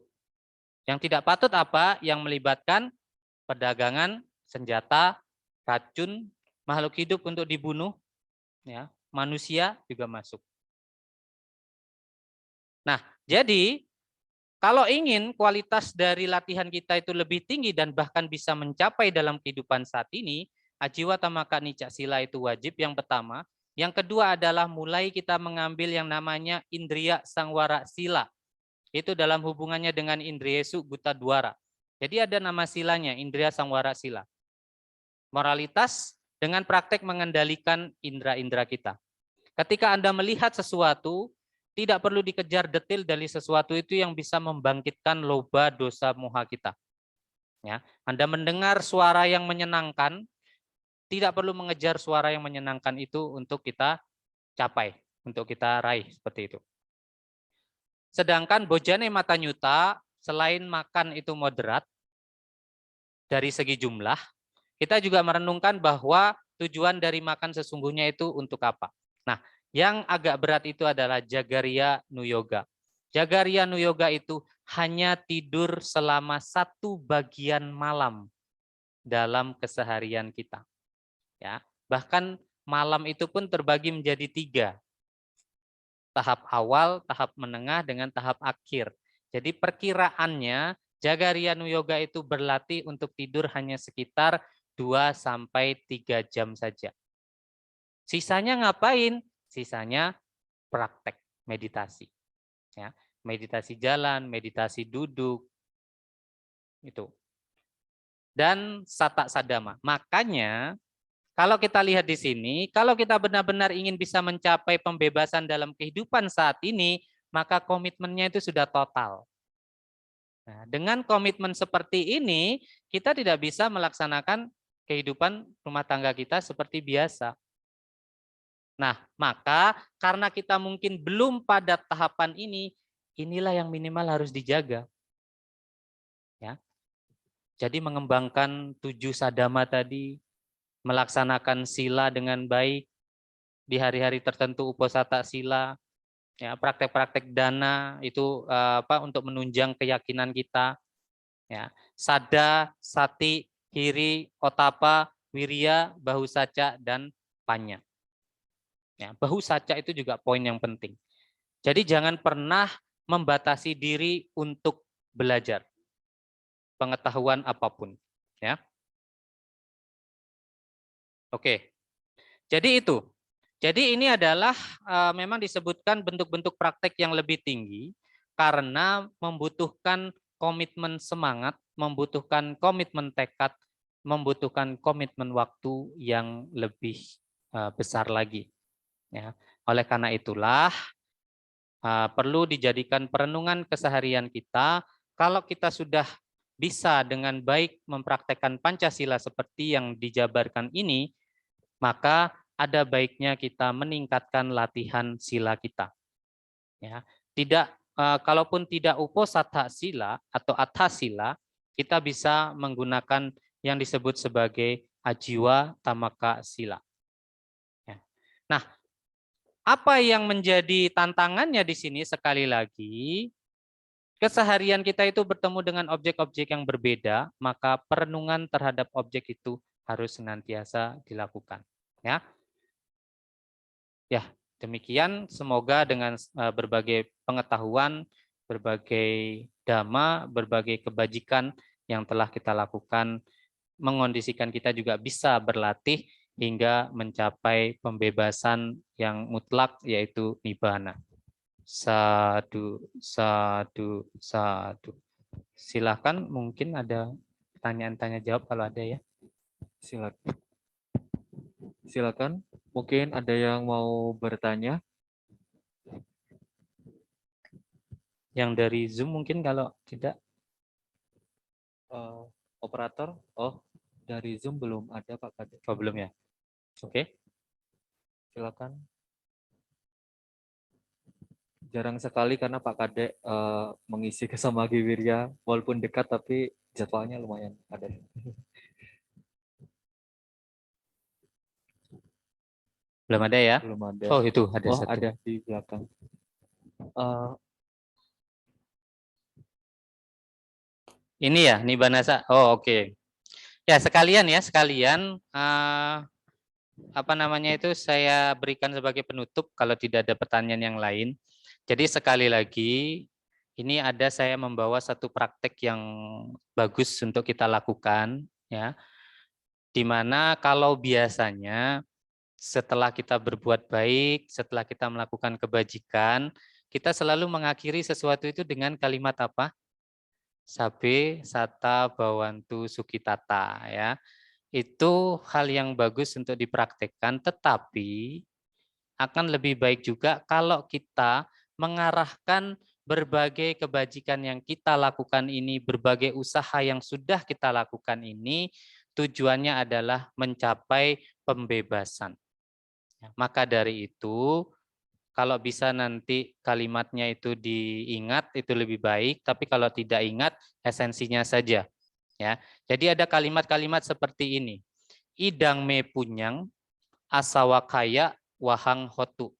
Yang tidak patut apa? Yang melibatkan perdagangan, senjata, racun, makhluk hidup untuk dibunuh, ya, manusia juga masuk. Nah, jadi kalau ingin kualitas dari latihan kita itu lebih tinggi dan bahkan bisa mencapai dalam kehidupan saat ini, ajiwatamaka nicak sila itu wajib yang pertama. Yang kedua adalah mulai kita mengambil yang namanya indriya sangwara sila. Itu dalam hubungannya dengan indriyesu buta dwara. Jadi ada nama silanya, indriya sangwara sila. Moralitas dengan praktek mengendalikan indera-indera kita. Ketika Anda melihat sesuatu, tidak perlu dikejar detail dari sesuatu itu yang bisa membangkitkan loba dosa moha kita. Ya, Anda mendengar suara yang menyenangkan, tidak perlu mengejar suara yang menyenangkan itu untuk kita capai, untuk kita raih seperti itu. Sedangkan bojane matanyuta, selain makan itu moderat dari segi jumlah, kita juga merenungkan bahwa tujuan dari makan sesungguhnya itu untuk apa. Nah, yang agak berat itu adalah Jagariya Nuyoga. Jagariya Nuyoga itu hanya tidur selama 1 bagian malam dalam keseharian kita. Ya, bahkan malam itu pun terbagi menjadi 3. Tahap awal, tahap menengah, dengan tahap akhir. Jadi perkiraannya Jagariya Nuyoga itu berlatih untuk tidur hanya sekitar 2 sampai 3 jam saja. Sisanya ngapain? Sisanya praktek meditasi. Ya, meditasi jalan, meditasi duduk. Itu. Dan sata sadama. Makanya kalau kita lihat di sini, kalau kita benar-benar ingin bisa mencapai pembebasan dalam kehidupan saat ini, maka komitmennya itu sudah total. Nah, dengan komitmen seperti ini, kita tidak bisa melaksanakan kehidupan rumah tangga kita seperti biasa. Nah, maka karena kita mungkin belum pada tahapan ini, inilah yang minimal harus dijaga. Ya. Jadi mengembangkan 7 sadama tadi, melaksanakan sila dengan baik di hari-hari tertentu, uposata sila, ya, praktek-praktek dana itu untuk menunjang keyakinan kita, ya, sada, sati, hiri, otapa, wirya, bahusaca, dan panya. Ya, bahusaca itu juga poin yang penting. Jadi jangan pernah membatasi diri untuk belajar pengetahuan apapun, ya. Oke, jadi itu. Jadi ini adalah memang disebutkan bentuk-bentuk praktek yang lebih tinggi karena membutuhkan komitmen semangat, membutuhkan komitmen tekad, membutuhkan komitmen waktu yang lebih besar lagi. Ya. Oleh karena itulah perlu dijadikan perenungan keseharian kita. Kalau kita sudah bisa dengan baik mempraktekkan Pancasila seperti yang dijabarkan ini, maka ada baiknya kita meningkatkan latihan sila kita. Ya, tidak kalaupun tidak uposatha sila atau athasila, kita bisa menggunakan yang disebut sebagai ajiwa tamaka sila. Ya. Nah, apa yang menjadi tantangannya di sini sekali lagi, keseharian kita itu bertemu dengan objek-objek yang berbeda, maka perenungan terhadap objek itu harus senantiasa dilakukan. Ya, ya demikian. Semoga dengan berbagai pengetahuan, berbagai dhamma, berbagai kebajikan yang telah kita lakukan, mengondisikan kita juga bisa berlatih hingga mencapai pembebasan yang mutlak, yaitu nibbana. Sadu, sadu, sadu. Silakan, mungkin ada pertanyaan tanya jawab kalau ada ya. Silakan. Silakan. Mungkin ada yang mau bertanya. Yang dari Zoom mungkin, kalau tidak. Operator, dari Zoom belum ada Pak Kade. Oh, belum ya. Oke. Silakan. Jarang sekali karena Pak Kade mengisi ke Samagi Wirya, walaupun dekat tapi jadwalnya lumayan padat. Belum ada ya? Belum ada. Oh, itu ada Oh, satu. ada di belakang. Ini ya, Nibbanasa. Oh, oke. Ya, sekalian apa namanya itu saya berikan sebagai penutup kalau tidak ada pertanyaan yang lain. Jadi sekali lagi, ini saya membawa satu praktek yang bagus untuk kita lakukan, ya. Di mana kalau biasanya setelah kita berbuat baik, setelah kita melakukan kebajikan, kita selalu mengakhiri sesuatu itu dengan kalimat apa? Sabe sata bawantu sukitata, ya. Itu hal yang bagus untuk dipraktekkan, tetapi akan lebih baik juga kalau kita mengarahkan berbagai kebajikan yang kita lakukan ini, berbagai usaha yang sudah kita lakukan ini, tujuannya adalah mencapai pembebasan. Maka dari itu, kalau bisa nanti kalimatnya itu diingat, itu lebih baik, tapi kalau tidak ingat, esensinya saja. Ya, jadi ada kalimat-kalimat seperti ini. Idang me punyang asawakaya wahang hotu.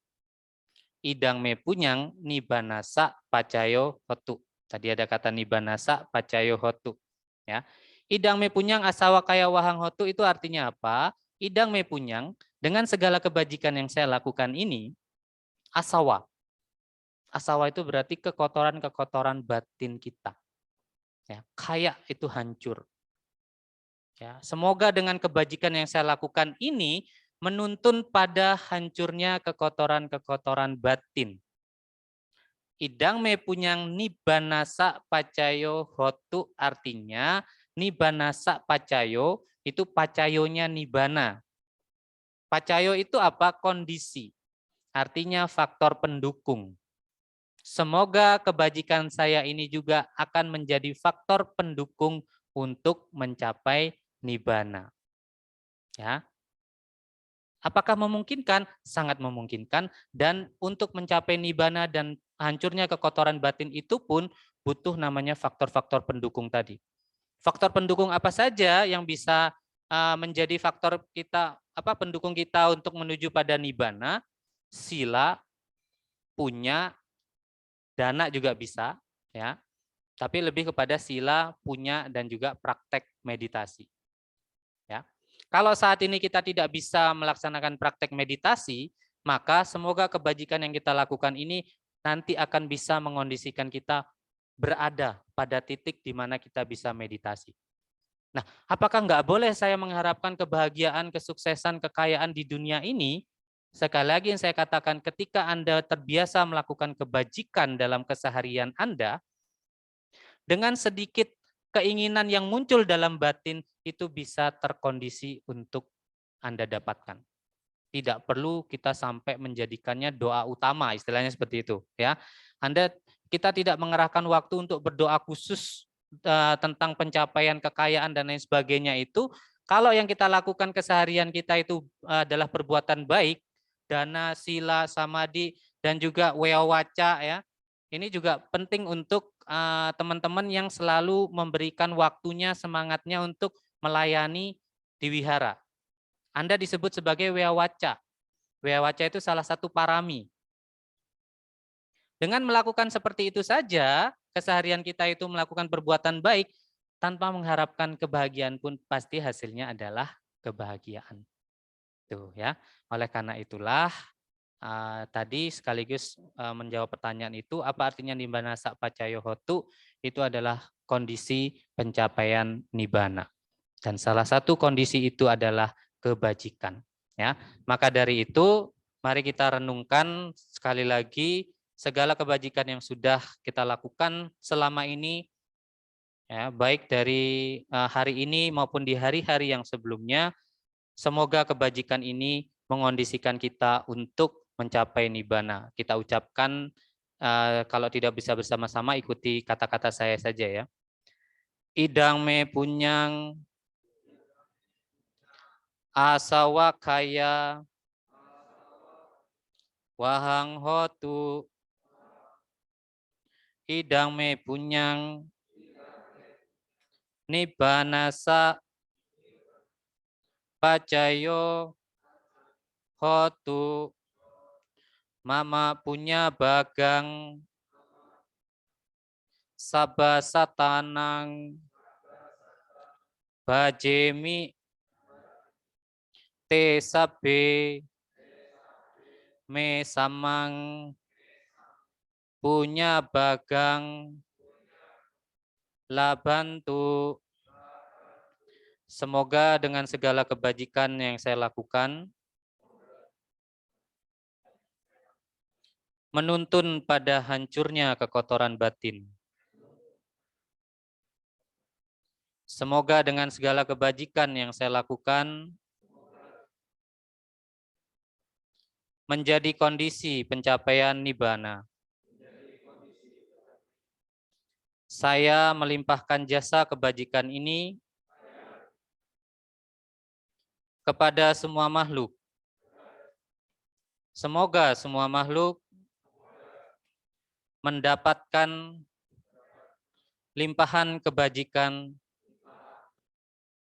Idang me punyang nibanasa pacayo hotu. Tadi ada kata nibanasa pacayo hotu. Ya. Idang me punyang asawakaya wahang hotu itu artinya apa? Idang me punyang, dengan segala kebajikan yang saya lakukan ini, asawa. Asawa itu berarti kekotoran-kekotoran batin kita. Ya, kayak itu hancur. Ya, semoga dengan kebajikan yang saya lakukan ini menuntun pada hancurnya kekotoran-kekotoran batin. Idang me punyang nibanasa pacayo hotu, artinya nibanasa pacayo itu pacayonya nibana. Pacayo itu apa? Kondisi. Artinya faktor pendukung. Semoga kebajikan saya ini juga akan menjadi faktor pendukung untuk mencapai nibbana. Ya. Apakah memungkinkan? Sangat memungkinkan. Dan untuk mencapai nibbana dan hancurnya kekotoran batin itu pun butuh namanya faktor-faktor pendukung tadi. Faktor pendukung apa saja yang bisa menjadi faktor kita, pendukung kita untuk menuju pada nibbana? Sila, punya, dana juga bisa, ya. Tapi lebih kepada sila, punya, dan juga praktek meditasi. Ya. Kalau saat ini kita tidak bisa melaksanakan praktek meditasi, maka semoga kebajikan yang kita lakukan ini nanti akan bisa mengondisikan kita berada pada titik di mana kita bisa meditasi. Nah, apakah nggak boleh saya mengharapkan kebahagiaan, kesuksesan, kekayaan di dunia ini? Sekali lagi yang saya katakan, ketika Anda terbiasa melakukan kebajikan dalam keseharian Anda, dengan sedikit keinginan yang muncul dalam batin itu bisa terkondisi untuk Anda dapatkan. Tidak perlu kita sampai menjadikannya doa utama, istilahnya seperti itu, ya. Kita tidak mengerahkan waktu untuk berdoa khusus tentang pencapaian kekayaan dan lain sebagainya itu. Kalau yang kita lakukan keseharian kita itu adalah perbuatan baik, dana, sila, samadhi, dan juga wewawaca, ya. Ini juga penting untuk teman-teman yang selalu memberikan waktunya, semangatnya untuk melayani di wihara. Anda disebut sebagai wewawaca. Wewawaca itu salah satu parami. Dengan melakukan seperti itu saja, keseharian kita itu melakukan perbuatan baik, tanpa mengharapkan kebahagiaan pun pasti hasilnya adalah kebahagiaan. Tuh ya. Oleh karena itulah tadi sekaligus menjawab pertanyaan itu, apa artinya nibbana sapaccaya hotu? Itu adalah kondisi pencapaian nibbana. Dan salah satu kondisi itu adalah kebajikan. Ya, maka dari itu mari kita renungkan sekali lagi segala kebajikan yang sudah kita lakukan selama ini, ya, baik dari hari ini maupun di hari-hari yang sebelumnya. Semoga kebajikan ini mengondisikan kita untuk mencapai nibbana. Kita ucapkan kalau tidak bisa bersama-sama ikuti kata-kata saya saja ya. Idang me punyang asawa kaya wahang hotu idang me punyang nibbana sapaccaya hotu mama punya bagang sabasatanang bajemi te sabe me samang punya bagang labantu. Semoga dengan segala kebajikan yang saya lakukan menuntun pada hancurnya kekotoran batin. Semoga dengan segala kebajikan yang saya lakukan menjadi kondisi pencapaian nibbana. Saya melimpahkan jasa kebajikan ini kepada semua makhluk. Semoga semua makhluk mendapatkan limpahan kebajikan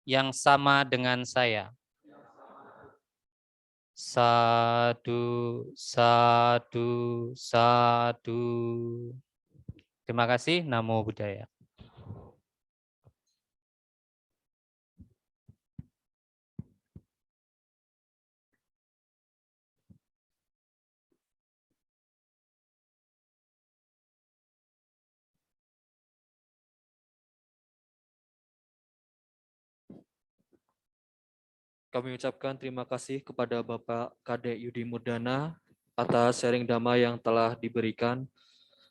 yang sama dengan saya. Sadu, sadu, sadu. Terima kasih. Namo Buddhaya. Kami ucapkan terima kasih kepada Bapak Kadek Yudi Murdana atas sharing dhamma yang telah diberikan.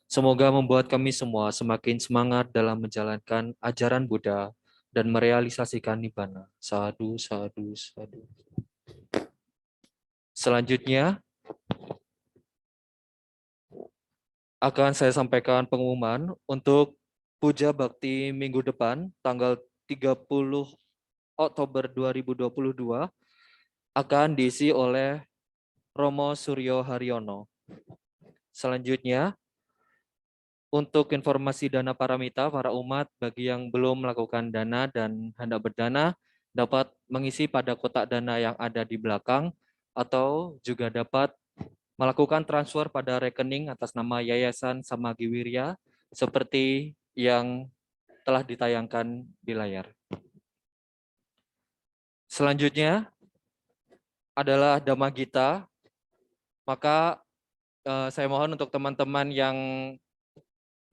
Semoga membuat kami semua semakin semangat dalam menjalankan ajaran Buddha dan merealisasikan nibbana. Sadu, sadu, sadu. Selanjutnya akan saya sampaikan pengumuman untuk Puja Bakti minggu depan tanggal 30 Oktober 2022 akan diisi oleh Romo Suryo Haryono. Selanjutnya, untuk informasi dana paramita para umat bagi yang belum melakukan dana dan hendak berdana dapat mengisi pada kotak dana yang ada di belakang atau juga dapat melakukan transfer pada rekening atas nama Yayasan Samagiwirya seperti yang telah ditayangkan di layar. Selanjutnya adalah Dhamma Gita. Maka saya mohon untuk teman-teman yang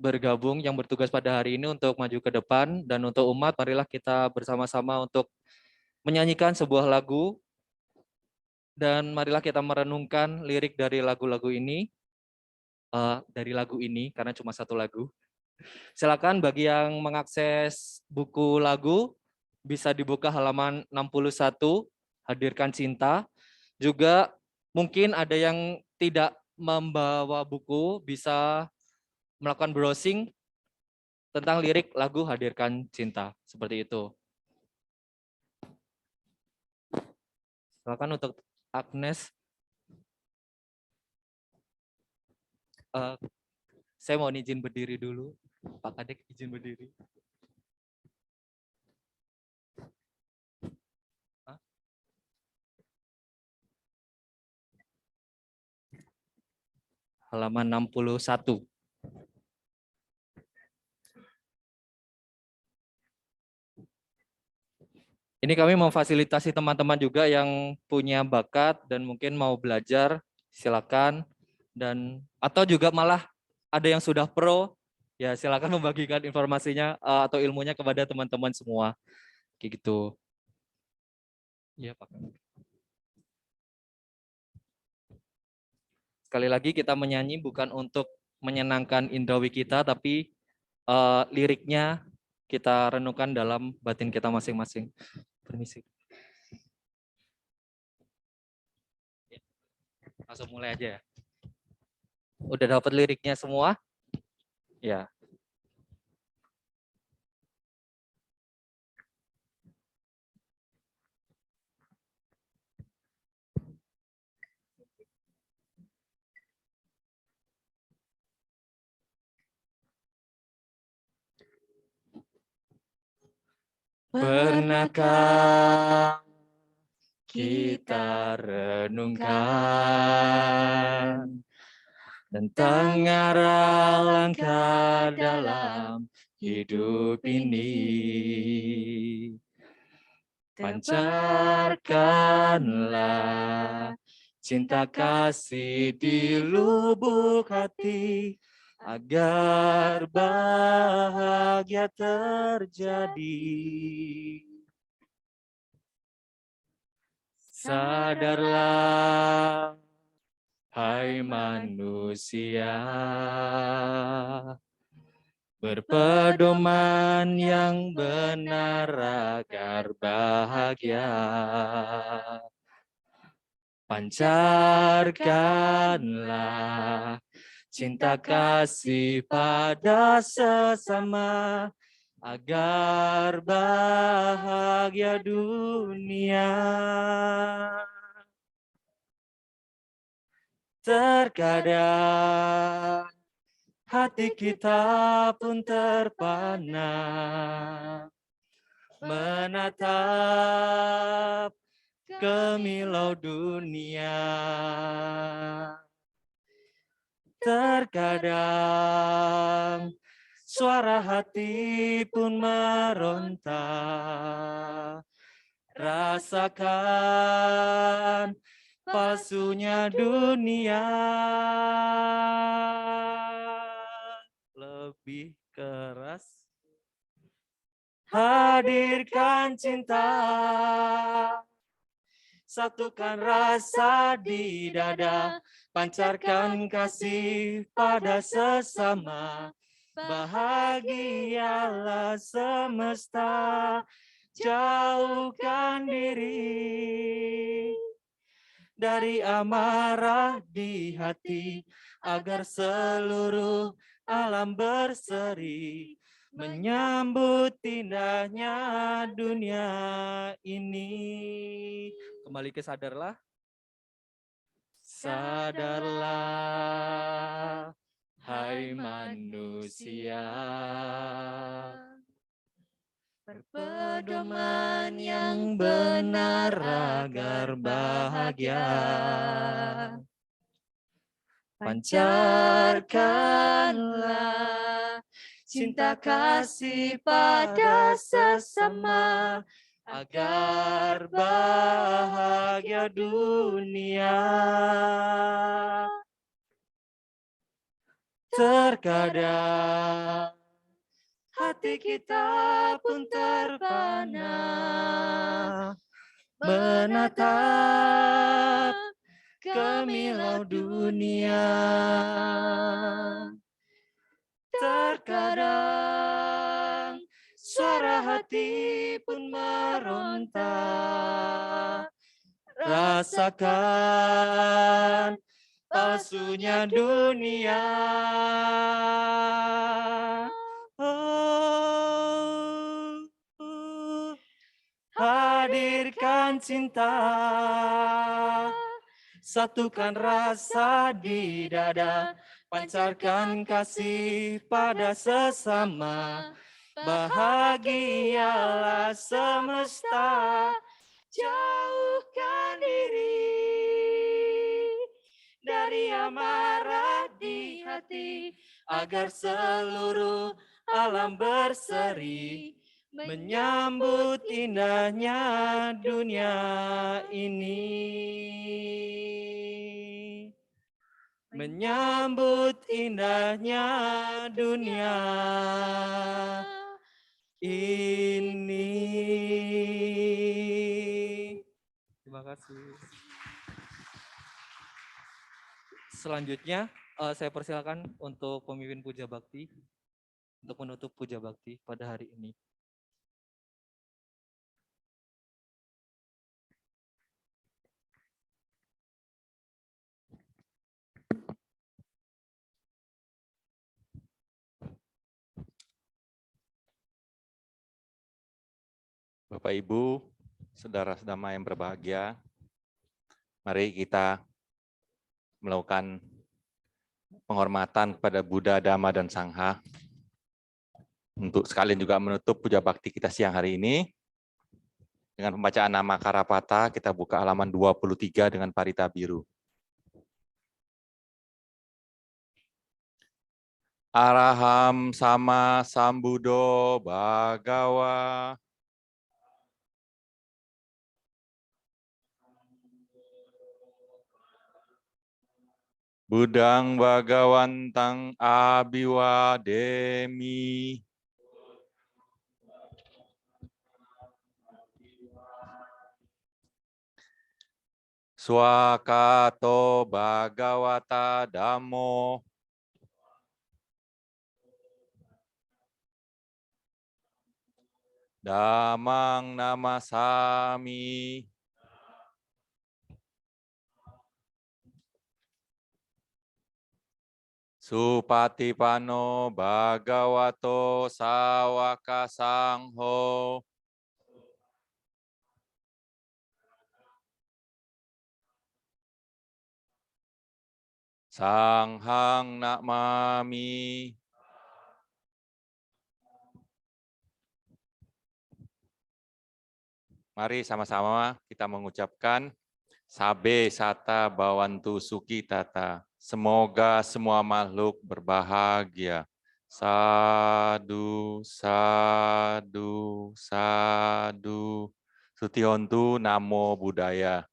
bergabung, yang bertugas pada hari ini untuk maju ke depan, dan untuk umat marilah kita bersama-sama untuk menyanyikan sebuah lagu, dan marilah kita merenungkan lirik dari lagu-lagu ini, karena cuma satu lagu. Silakan bagi yang mengakses buku lagu bisa dibuka halaman 61, Hadirkan Cinta. Juga mungkin ada yang tidak membawa buku bisa melakukan browsing tentang lirik lagu Hadirkan Cinta. Seperti itu. Silakan untuk Agnes. Saya mau izin berdiri dulu. Pak Kadek izin berdiri. Halaman 61. Ini kami memfasilitasi teman-teman juga yang punya bakat dan mungkin mau belajar, silakan. Dan atau juga malah ada yang sudah pro, ya silakan membagikan informasinya atau ilmunya kepada teman-teman semua. Kayak gitu. Iya, Pak. Sekali lagi kita menyanyi bukan untuk menyenangkan indrawi kita, tapi liriknya kita renungkan dalam batin kita masing-masing. Permisi. Langsung mulai aja ya. Udah dapat liriknya semua? Ya. Pernahkah kita renungkan tentang arah langkah dalam hidup ini? Pancarkanlah cinta kasih di lubuk hati agar bahagia terjadi. Sadarlah, hai manusia, berpedoman yang benar agar bahagia. Pancarkanlah cinta kasih pada sesama agar bahagia dunia. Terkadang hati kita pun terpana menatap kemilau dunia. Terkadang suara hati pun meronta. Rasakan palsunya dunia. Lebih keras. Hadirkan cinta, satukan rasa di dada, pancarkan kasih pada sesama. Bahagialah semesta, jauhkan diri dari amarah di hati, agar seluruh alam berseri menyambut indahnya dunia ini. Kembali ke sadarlah. Sadarlah, hai manusia, berpedoman yang benar agar bahagia. Pancarkanlah cinta kasih pada sesama agar bahagia dunia. Terkadang hati kita pun terpana menatap kemilau dunia. Terkadang suara hati pun meronta. Rasakan palsunya dunia. Hadirkan cinta, satukan rasa di dada, pancarkan kasih pada sesama. Bahagialah semesta, jauhkan diri dari amarah di hati, agar seluruh alam berseri menyambut indahnya dunia ini. Menyambut indahnya dunia ini. Terima kasih. Selanjutnya saya persilakan untuk pemimpin puja bakti untuk menutup puja bakti pada hari ini. Bapak Ibu, saudara-saudara yang berbahagia, mari kita melakukan penghormatan kepada Buddha, Dhamma, dan Sangha. Untuk sekalian juga menutup puja bakti kita siang hari ini. Dengan pembacaan nama Karapata, kita buka halaman 23 dengan parita biru. Araham sama sambudo bhagawa. Budang Bhagawantang Abiwademi. Swakato Bhagawata Dhammo. Dhammang namasami. Supatipano Bhagavato Sawaka Sangho. Sanghang namami. Mari sama-sama kita mengucapkan Sabe Sata Bawantu Suki Tata. Semoga semua makhluk berbahagia. Sadu, sadu, sadu. Sutihontu Namo Buddhaya.